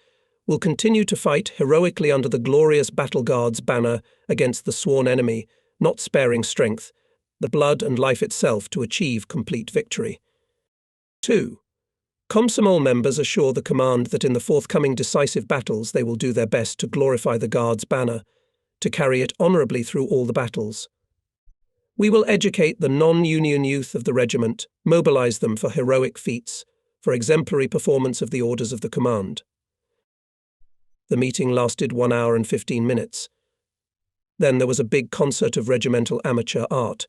will continue to fight heroically under the glorious Battle Guards banner against the sworn enemy, not sparing strength, the blood and life itself to achieve complete victory. 2. Komsomol members assure the command that in the forthcoming decisive battles they will do their best to glorify the Guards' banner, to carry it honourably through all the battles. We will educate the non-union youth of the regiment, mobilise them for heroic feats, for exemplary performance of the orders of the command. The meeting lasted 1 hour and 15 minutes. Then there was a big concert of regimental amateur art.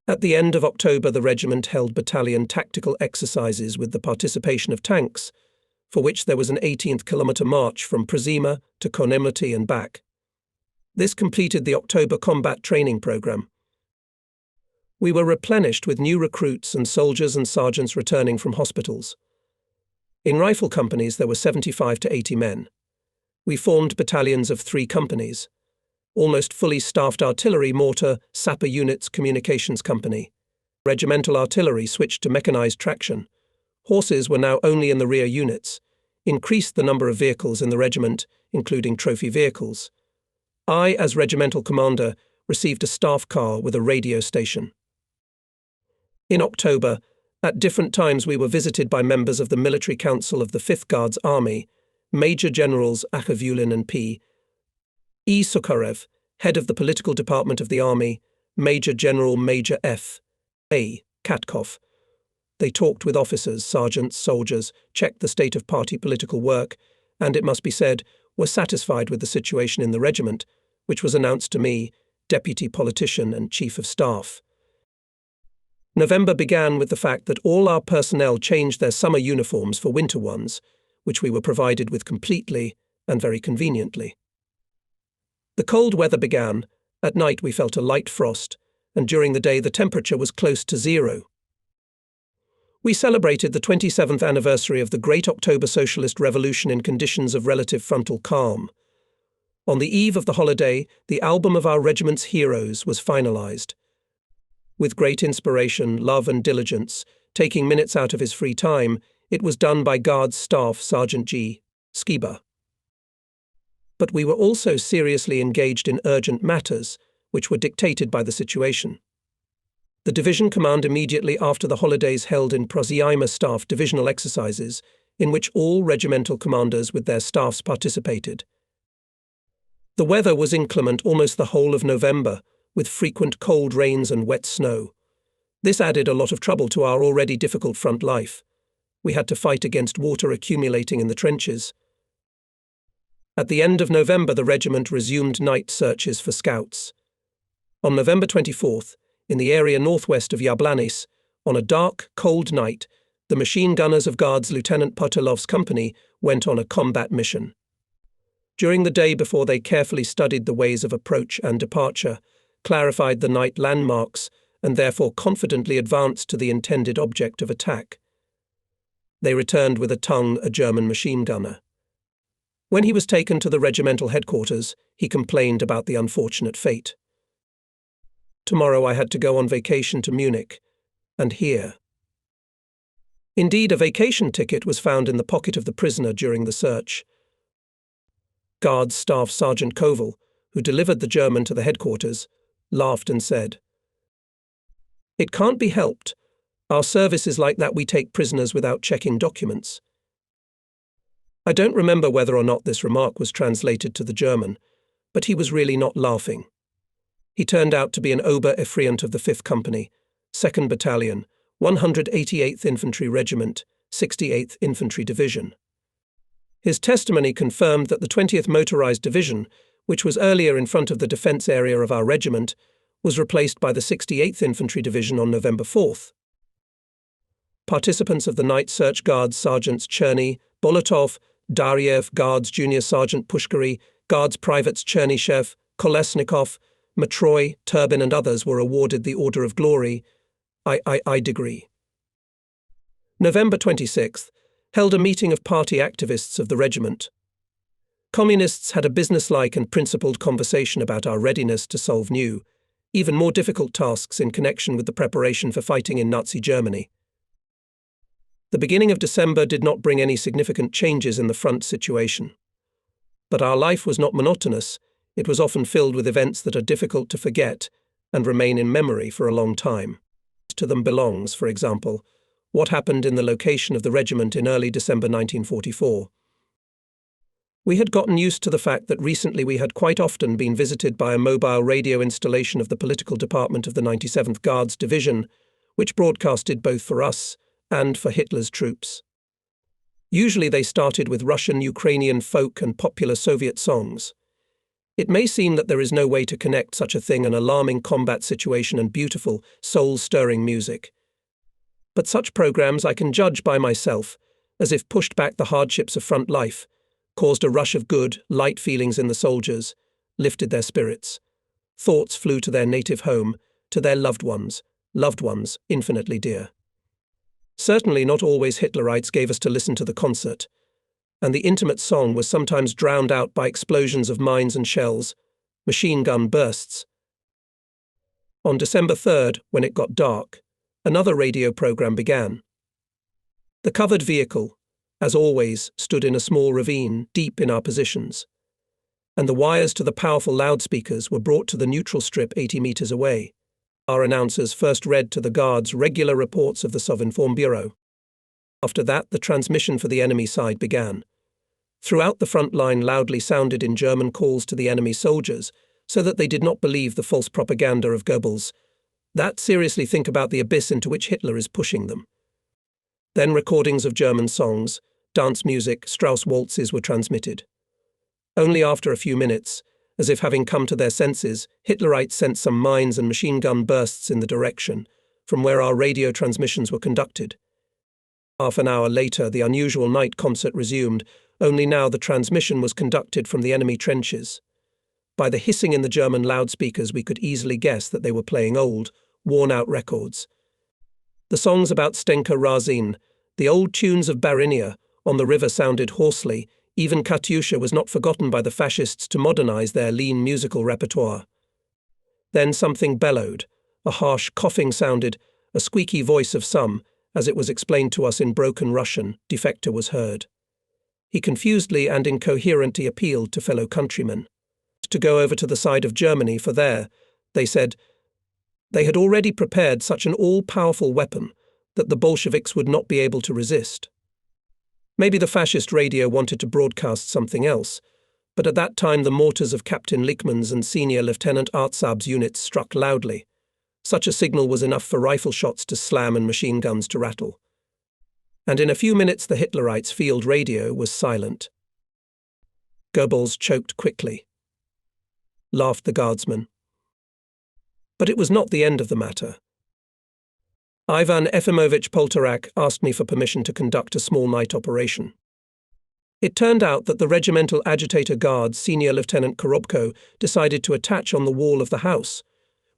At the end of October, the regiment held battalion tactical exercises with the participation of tanks, for which there was an 18th-kilometre march from Przima to Konemlity and back. This completed the October combat training program. We were replenished with new recruits and soldiers and sergeants returning from hospitals. In rifle companies there were 75 to 80 men. We formed battalions of 3 companies. Almost fully staffed artillery, mortar, sapper units, communications company. Regimental artillery switched to mechanized traction. Horses were now only in the rear units. Increased the number of vehicles in the regiment, including trophy vehicles. I, as regimental commander, received a staff car with a radio station. In October, at different times we were visited by members of the Military Council of the 5th Guards Army, Major Generals Akhavulin and P. E. Sukharev, head of the political department of the army, Major General Major F. A. Katkov. They talked with officers, sergeants, soldiers, checked the state of party political work, and, it must be said, were satisfied with the situation in the regiment, which was announced to me, deputy politician and chief of staff. November began with the fact that all our personnel changed their summer uniforms for winter ones, which we were provided with completely and very conveniently. The cold weather began. At night we felt a light frost, and during the day the temperature was close to 0. We celebrated the 27th anniversary of the Great October Socialist Revolution in conditions of relative frontal calm. On the eve of the holiday, the album of our regiment's heroes was finalized. With great inspiration, love and diligence, taking minutes out of his free time, it was done by Guards Staff Sergeant G. Skiba. But we were also seriously engaged in urgent matters, which were dictated by the situation. The division command immediately after the holidays held in Przima staff divisional exercises, in which all regimental commanders with their staffs participated. The weather was inclement almost the whole of November, with frequent cold rains and wet snow. This added a lot of trouble to our already difficult front life. We had to fight against water accumulating in the trenches. At the end of November, the regiment resumed night searches for scouts. On November 24th, in the area northwest of Yablanis, on a dark, cold night, the machine gunners of Guards Lieutenant Potelov's company went on a combat mission. During the day before, they carefully studied the ways of approach and departure, clarified the night landmarks, and therefore confidently advanced to the intended object of attack. They returned with a Tung, a German machine gunner. When he was taken to the regimental headquarters, he complained about the unfortunate fate. Tomorrow I had to go on vacation to Munich, and here. Indeed, a vacation ticket was found in the pocket of the prisoner during the search. Guards Staff Sergeant Koval, who delivered the German to the headquarters, laughed and said, "It can't be helped. Our service is like that, we take prisoners without checking documents." I don't remember whether or not this remark was translated to the German, but he was really not laughing. He turned out to be an Ober-Effreient of the 5th Company, 2nd Battalion, 188th Infantry Regiment, 68th Infantry Division. His testimony confirmed that the 20th Motorized Division, which was earlier in front of the defence area of our regiment, was replaced by the 68th Infantry Division on November 4th. Participants of the night search Guards Sergeants Cherny, Bolotov, Daryev, Guards Junior Sergeant Pushkary, Guards Privates Chernyshev, Kolesnikov, Matroy, Turbin and others were awarded the Order of Glory, II degree. November 26th, held a meeting of party activists of the regiment. Communists had a businesslike and principled conversation about our readiness to solve new, even more difficult tasks in connection with the preparation for fighting in Nazi Germany. The beginning of December did not bring any significant changes in the front situation. But our life was not monotonous. It was often filled with events that are difficult to forget and remain in memory for a long time. To them belongs, for example, what happened in the location of the regiment in early December 1944. We had gotten used to the fact that recently we had quite often been visited by a mobile radio installation of the political department of the 97th Guards Division, which broadcasted both for us and for Hitler's troops. Usually they started with Russian, Ukrainian folk and popular Soviet songs. It may seem that there is no way to connect such a thing, an alarming combat situation and beautiful, soul-stirring music. But such programs I can judge by myself, as if pushed back the hardships of front life, caused a rush of good, light feelings in the soldiers, lifted their spirits. Thoughts flew to their native home, to their loved ones infinitely dear. Certainly not always Hitlerites gave us to listen to the concert, and the intimate song was sometimes drowned out by explosions of mines and shells, machine gun bursts. On December 3rd, when it got dark, another radio program began. The covered vehicle, as always, stood in a small ravine deep in our positions, and the wires to the powerful loudspeakers were brought to the neutral strip 80 meters away. Our announcers first read to the guards regular reports of the Sovinform Bureau. After that, the transmission for the enemy side began. Throughout the front line loudly sounded in German calls to the enemy soldiers, so that they did not believe the false propaganda of Goebbels. That seriously think about the abyss into which Hitler is pushing them. Then recordings of German songs, dance music, Strauss waltzes were transmitted. Only after a few minutes, as if having come to their senses, Hitlerites sent some mines and machine gun bursts in the direction from where our radio transmissions were conducted. Half an hour later, the unusual night concert resumed, only now the transmission was conducted from the enemy trenches. By the hissing in the German loudspeakers, we could easily guess that they were playing old, worn-out records. The songs about Stenka Razin, the old tunes of Barinia, on the river sounded hoarsely. Even Katyusha was not forgotten by the fascists to modernize their lean musical repertoire. Then something bellowed, a harsh coughing sounded, a squeaky voice of some, as it was explained to us in broken Russian, defector was heard. He confusedly and incoherently appealed to fellow countrymen to go over to the side of Germany, for there, they said, they had already prepared such an all-powerful weapon that the Bolsheviks would not be able to resist. Maybe the fascist radio wanted to broadcast something else, but at that time the mortars of Captain Lickman's and Senior Lieutenant Artsab's units struck loudly. Such a signal was enough for rifle shots to slam and machine guns to rattle. And in a few minutes the Hitlerites' field radio was silent. Goebbels choked quickly. Laughed the guardsman. But it was not the end of the matter. Ivan Efimovich Poltorak asked me for permission to conduct a small night operation. It turned out that the regimental agitator guard, Senior Lieutenant Korobko, decided to attach on the wall of the house,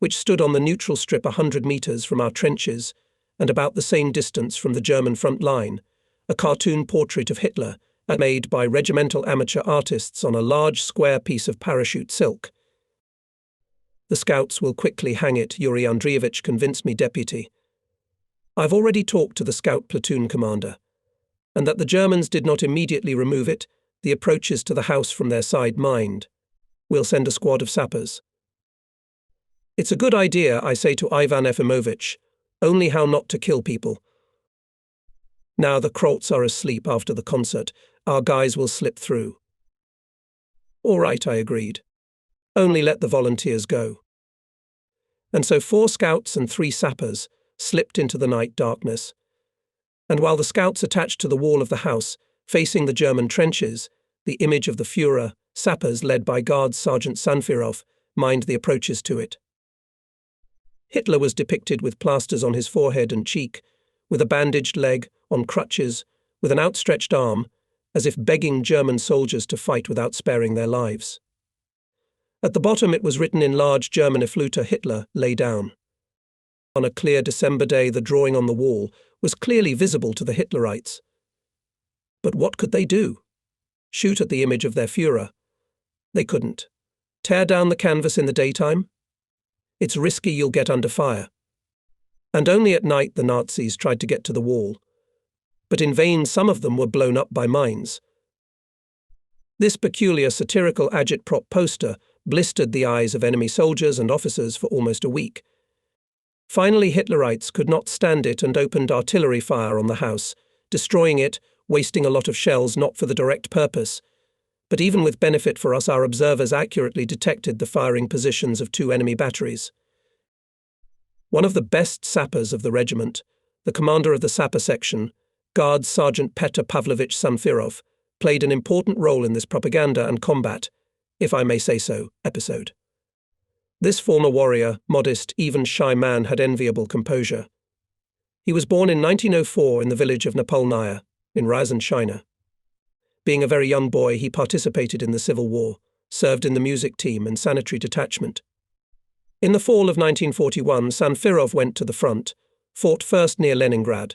which stood on the neutral strip 100 meters from our trenches and about the same distance from the German front line, a cartoon portrait of Hitler made by regimental amateur artists on a large square piece of parachute silk. The scouts will quickly hang it, Yuri Andreevich convinced me, deputy. I've already talked to the scout platoon commander, and that the Germans did not immediately remove it, the approaches to the house from their side mined. We'll send a squad of sappers. It's a good idea, I say to Ivan Efimovich, only how not to kill people. Now the Krolts are asleep after the concert, our guys will slip through. All right, I agreed. Only let the volunteers go. And so 4 scouts and 3 sappers slipped into the night darkness, and while the scouts attached to the wall of the house, facing the German trenches, the image of the Führer, sappers led by Guards Sergeant Sanfirov, mined the approaches to it. Hitler was depicted with plasters on his forehead and cheek, with a bandaged leg, on crutches, with an outstretched arm, as if begging German soldiers to fight without sparing their lives. At the bottom it was written in large German Geflüter, Hitler, lay down. On a clear December day, the drawing on the wall was clearly visible to the Hitlerites. But what could they do? Shoot at the image of their Führer? They couldn't. Tear down the canvas in the daytime? It's risky, you'll get under fire. And only at night the Nazis tried to get to the wall. But in vain, some of them were blown up by mines. This peculiar satirical agitprop poster blistered the eyes of enemy soldiers and officers for almost a week. Finally, Hitlerites could not stand it and opened artillery fire on the house, destroying it, wasting a lot of shells not for the direct purpose. But even with benefit for us, our observers accurately detected the firing positions of 2 enemy batteries. One of the best sappers of the regiment, the commander of the sapper section, Guards Sergeant Petr Pavlovich Sanfirov, played an important role in this propaganda and combat, if I may say so, episode. This former warrior, modest, even shy man had enviable composure. He was born in 1904 in the village of Napolnaya, in Ryazan, China. Being a very young boy, he participated in the Civil War, served in the music team and sanitary detachment. In the fall of 1941, Sanfirov went to the front, fought first near Leningrad,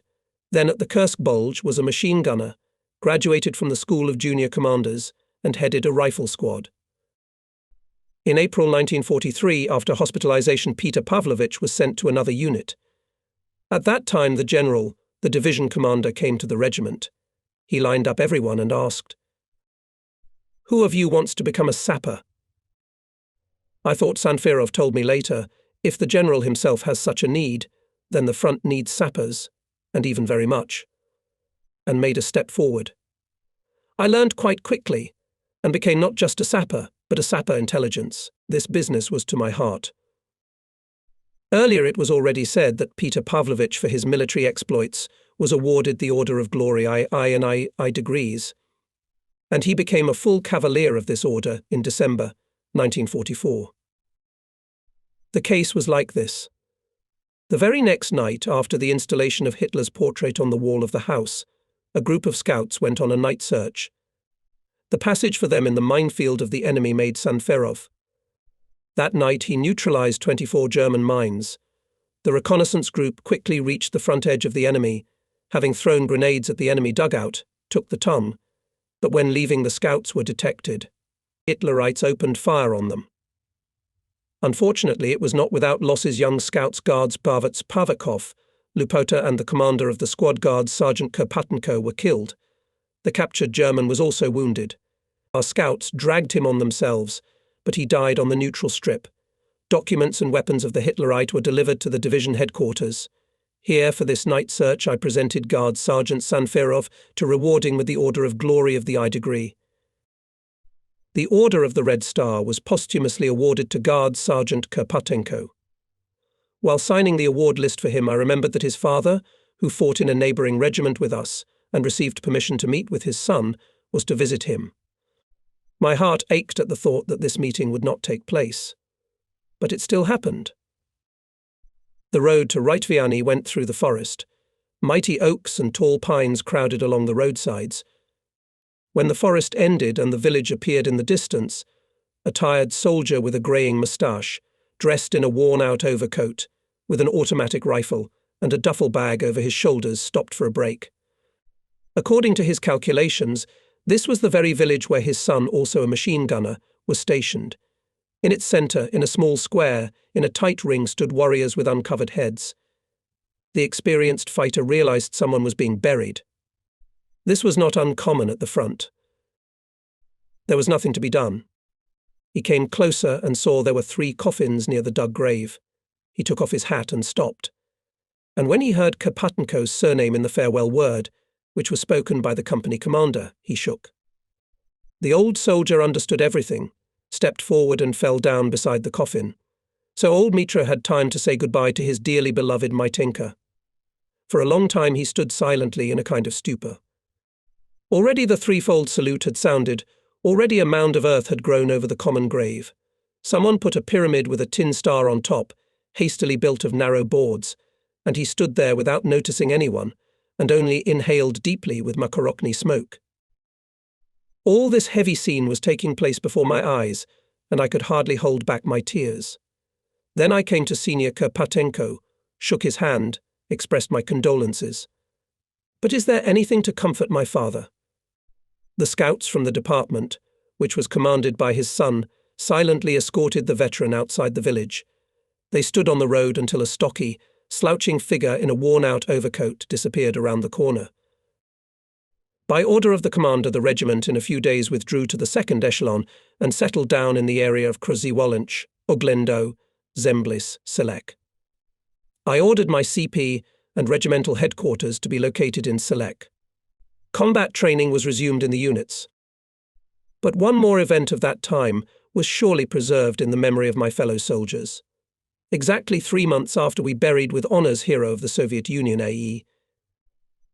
then at the Kursk Bulge was a machine gunner, graduated from the School of Junior Commanders, and headed a rifle squad. In April 1943, after hospitalization, Petr Pavlovich was sent to another unit. At that time, the general, the division commander, came to the regiment. He lined up everyone and asked, "Who of you wants to become a sapper?" I thought Sanfirov told me later, if the general himself has such a need, then the front needs sappers, and even very much, and made a step forward. I learned quite quickly, and became not just a sapper, but a sapper intelligence. This business was to my heart. Earlier it was already said that Petr Pavlovich, for his military exploits, was awarded the Order of Glory I degrees, and he became a full cavalier of this order in December 1944. The case was like this. The very next night, after the installation of Hitler's portrait on the wall of the house, a group of scouts went on a night search. The passage for them in the minefield of the enemy made Sanfirov. That night he neutralized 24 German mines. The reconnaissance group quickly reached the front edge of the enemy, having thrown grenades at the enemy dugout, took the ton, but when leaving the scouts were detected. Hitlerites opened fire on them. Unfortunately, it was not without losses. Young scouts Guards Pavel Pavakov, Lupota, and the commander of the squad guards Sergeant Karpatenko were killed. The captured German was also wounded. Our scouts dragged him on themselves, but he died on the neutral strip. Documents and weapons of the Hitlerite were delivered to the division headquarters. Here, for this night search, I presented Guard Sergeant Sanfirov to rewarding with the Order of Glory of the I degree. The Order of the Red Star was posthumously awarded to Guard Sergeant Karpatenko. While signing the award list for him, I remembered that his father, who fought in a neighbouring regiment with us and received permission to meet with his son, was to visit him. My heart ached at the thought that this meeting would not take place. But it still happened. The road to Rytviany went through the forest. Mighty oaks and tall pines crowded along the roadsides. When the forest ended and the village appeared in the distance, a tired soldier with a greying moustache, dressed in a worn-out overcoat, with an automatic rifle and a duffel bag over his shoulders, stopped for a break. According to his calculations, this was the very village where his son, also a machine gunner, was stationed. In its centre, in a small square, in a tight ring, stood warriors with uncovered heads. The experienced fighter realized someone was being buried. This was not uncommon at the front. There was nothing to be done. He came closer and saw there were 3 coffins near the dug grave. He took off his hat and stopped. And when he heard Karpatenko's surname in the farewell word, which was spoken by the company commander, he shook. The old soldier understood everything, stepped forward and fell down beside the coffin. So old Mitra had time to say goodbye to his dearly beloved Mitenka. For a long time he stood silently in a kind of stupor. Already the threefold salute had sounded, already a mound of earth had grown over the common grave. Someone put a pyramid with a tin star on top, hastily built of narrow boards, and he stood there without noticing anyone, and only inhaled deeply with makarokny smoke. All this heavy scene was taking place before my eyes, and I could hardly hold back my tears. Then I came to Senior Karpatenko, shook his hand, expressed my condolences. But is there anything to comfort my father? The scouts from the department, which was commanded by his son, silently escorted the veteran outside the village. They stood on the road until a stocky, slouching figure in a worn-out overcoat disappeared around the corner. By order of the commander, the regiment in a few days withdrew to the second echelon and settled down in the area of Krzywolench, Oglendo, Zemblis, Selek. I ordered my CP and regimental headquarters to be located in Selek. Combat training was resumed in the units. But one more event of that time was surely preserved in the memory of my fellow soldiers. Exactly 3 months after we buried with honours hero of the Soviet Union A.E.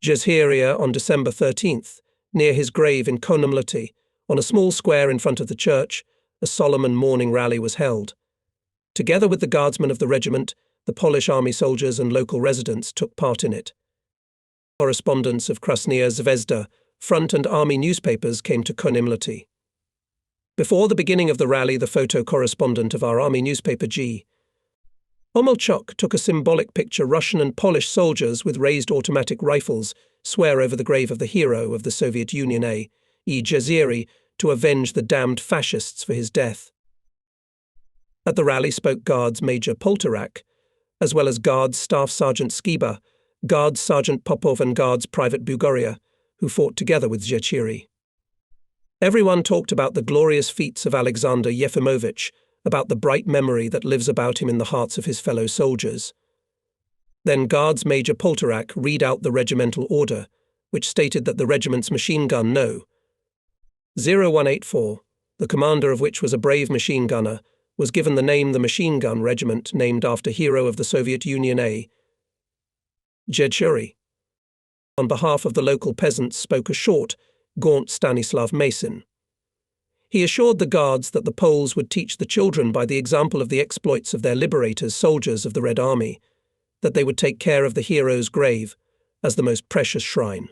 Jezheria on December 13th, near his grave in Konumluti, on a small square in front of the church, a solemn and mourning rally was held. Together with the guardsmen of the regiment, the Polish army soldiers and local residents took part in it. Correspondents of Krasnaya Zvezda, front and army newspapers came to Konumluti. Before the beginning of the rally, the photo correspondent of our army newspaper G. Omolchuk took a symbolic picture. Russian and Polish soldiers with raised automatic rifles swear over the grave of the hero of the Soviet Union A.E. Jezheria to avenge the damned fascists for his death. At the rally spoke Guards Major Poltorak, as well as Guards Staff Sergeant Skiba, Guards Sergeant Popov and Guards Private Bugoria, who fought together with Jezheria. Everyone talked about the glorious feats of Alexander Yefimovich, about the bright memory that lives about him in the hearts of his fellow soldiers. Then Guards Major Poltorak read out the regimental order, which stated that the regiment's machine gun No. 0184, the commander of which was a brave machine gunner, was given the name the Machine Gun Regiment, named after hero of the Soviet Union A. Jezheria. On behalf of the local peasants spoke a short, gaunt Stanislav Mason. He assured the guards that the Poles would teach the children by the example of the exploits of their liberators, soldiers of the Red Army, that they would take care of the hero's grave as the most precious shrine.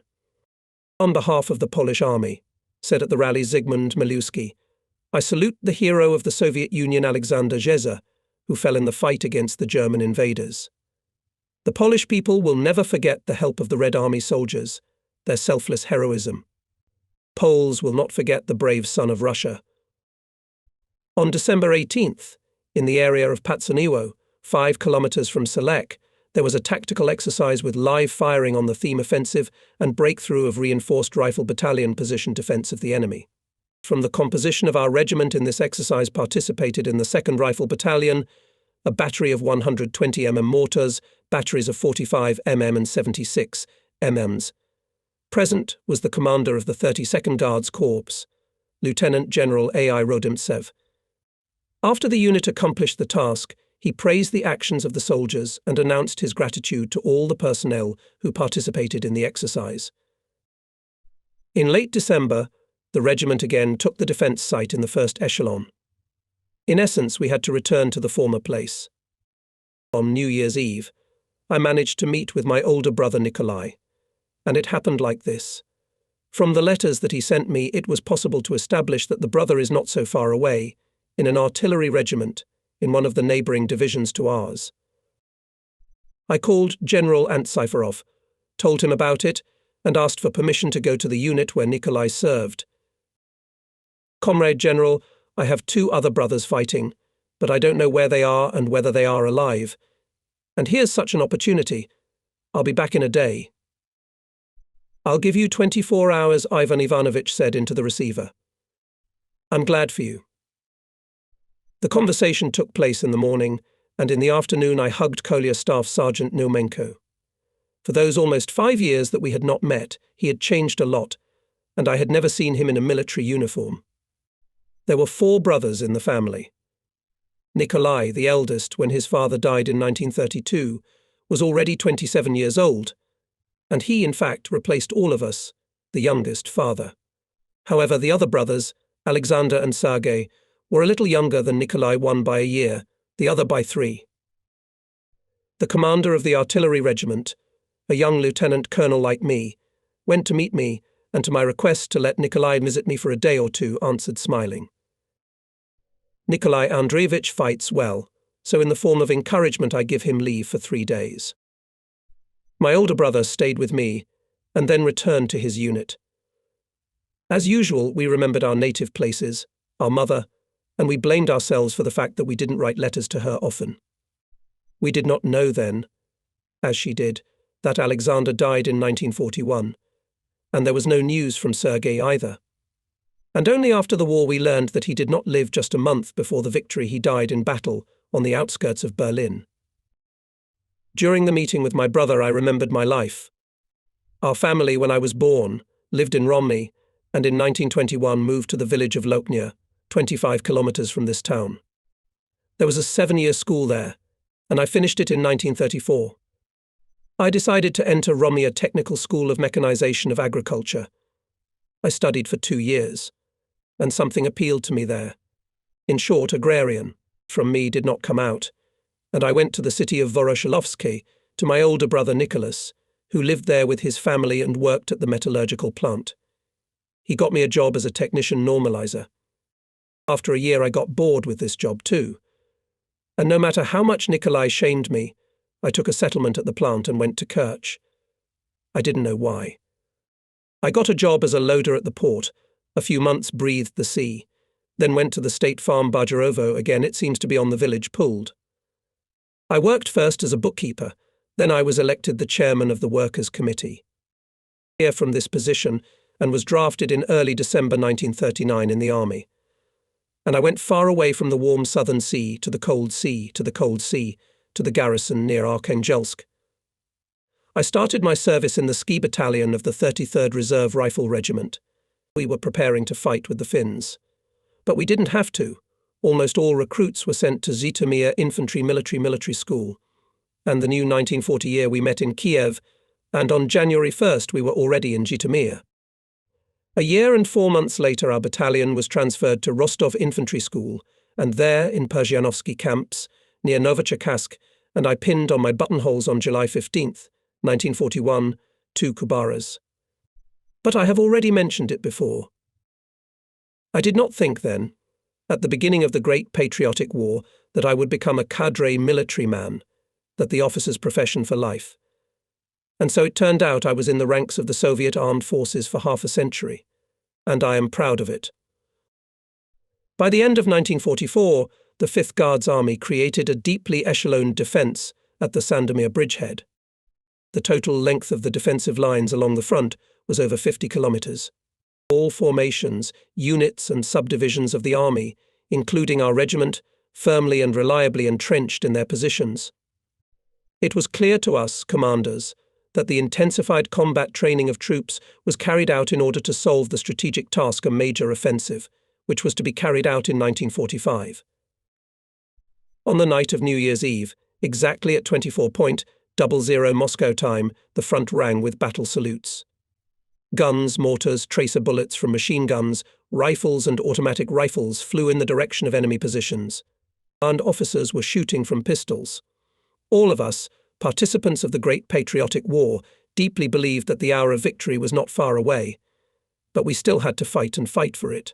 On behalf of the Polish army, said at the rally Zygmunt Milewski, I salute the hero of the Soviet Union Alexander Jezheria, who fell in the fight against the German invaders. The Polish people will never forget the help of the Red Army soldiers, their selfless heroism. Poles will not forget the brave son of Russia. On December 18th, in the area of Patsaniwo, 5 kilometers from Selek, there was a tactical exercise with live firing on the theme offensive and breakthrough of reinforced rifle battalion position defense of the enemy. From the composition of our regiment in this exercise participated in the 2nd Rifle Battalion, a battery of 120 mm mortars, batteries of 45 mm and 76 mm. Present was the commander of the 32nd Guards Corps, Lieutenant General A.I. Rodimtsev. After the unit accomplished the task, he praised the actions of the soldiers and announced his gratitude to all the personnel who participated in the exercise. In late December, the regiment again took the defence site in the first echelon. In essence, we had to return to the former place. On New Year's Eve, I managed to meet with my older brother Nikolai, and it happened like this. From the letters that he sent me, it was possible to establish that the brother is not so far away, in an artillery regiment, in one of the neighbouring divisions to ours. I called General Antsiferov, told him about it, and asked for permission to go to the unit where Nikolai served. Comrade General, I have 2 other brothers fighting, but I don't know where they are and whether they are alive. And here's such an opportunity. I'll be back in a day. I'll give you 24 hours, Ivan Ivanovich said into the receiver. I'm glad for you. The conversation took place in the morning, and in the afternoon I hugged Kolya Staff Sergeant Naumenko. For those almost 5 years that we had not met, he had changed a lot, and I had never seen him in a military uniform. There were 4 brothers in the family. Nikolai, the eldest, when his father died in 1932, was already 27 years old, and he, in fact, replaced all of us, the youngest, father. However, the other brothers, Alexander and Sergei, were a little younger than Nikolai, one by a year, the other by 3. The commander of the artillery regiment, a young lieutenant colonel like me, went to meet me, and to my request to let Nikolai visit me for a day or 2, answered smiling. Nikolai Andreevich fights well, so in the form of encouragement I give him leave for 3 days. My older brother stayed with me, and then returned to his unit. As usual, we remembered our native places, our mother, and we blamed ourselves for the fact that we didn't write letters to her often. We did not know then, as she did, that Alexander died in 1941, and there was no news from Sergei either. And only after the war we learned that he did not live just a month before the victory he died in battle on the outskirts of Berlin. During the meeting with my brother, I remembered my life. Our family, when I was born, lived in Romney, and in 1921 moved to the village of Loknia, 25 kilometers from this town. There was a 7-year school there, and I finished it in 1934. I decided to enter Romnia Technical School of Mechanization of Agriculture. I studied for 2 years, and something appealed to me there. In short, agrarian, from me did not come out, and I went to the city of Voroshilovsky to my older brother Nicholas, who lived there with his family and worked at the metallurgical plant. He got me a job as a technician normalizer. After a year, I got bored with this job too. And no matter how much Nikolai shamed me, I took a settlement at the plant and went to Kerch. I didn't know why. I got a job as a loader at the port, a few months breathed the sea, then went to the state farm Bajarovo, again it seems to be on the village Pooled. I worked first as a bookkeeper, then I was elected the chairman of the Workers' Committee. Here from this position and was drafted in early December 1939 in the army. And I went far away from the warm southern sea to the cold sea, to the cold sea, to the garrison near Arkhangelsk. I started my service in the ski battalion of the 33rd Reserve Rifle Regiment. We were preparing to fight with the Finns. But we didn't have to. Almost all recruits were sent to Zhytomyr Infantry Military School. And the new 1940 year we met in Kiev, and on January 1st we were already in Zhytomyr. A year and 4 months later our battalion was transferred to Rostov Infantry School, and there in Perzhanovsky camps, near Novocherkassk, and I pinned on my buttonholes on July 15th, 1941, 2 Kubaras. But I have already mentioned it before. I did not think then, at the beginning of the Great Patriotic War, that I would become a cadre military man, that the officer's profession for life. And so it turned out I was in the ranks of the Soviet armed forces for half a century, and I am proud of it. By the end of 1944, the 5th Guards Army created a deeply echeloned defence at the Sandomir bridgehead. The total length of the defensive lines along the front was over 50 kilometers. All formations, units and subdivisions of the army, including our regiment, firmly and reliably entrenched in their positions. It was clear to us, commanders, that the intensified combat training of troops was carried out in order to solve the strategic task, a major offensive, which was to be carried out in 1945. On the night of New Year's Eve, exactly at 24:00 Moscow time, the front rang with battle salutes. Guns, mortars, tracer bullets from machine guns, rifles and automatic rifles flew in the direction of enemy positions. Armed officers were shooting from pistols. All of us, participants of the Great Patriotic War, deeply believed that the hour of victory was not far away, but we still had to fight and fight for it.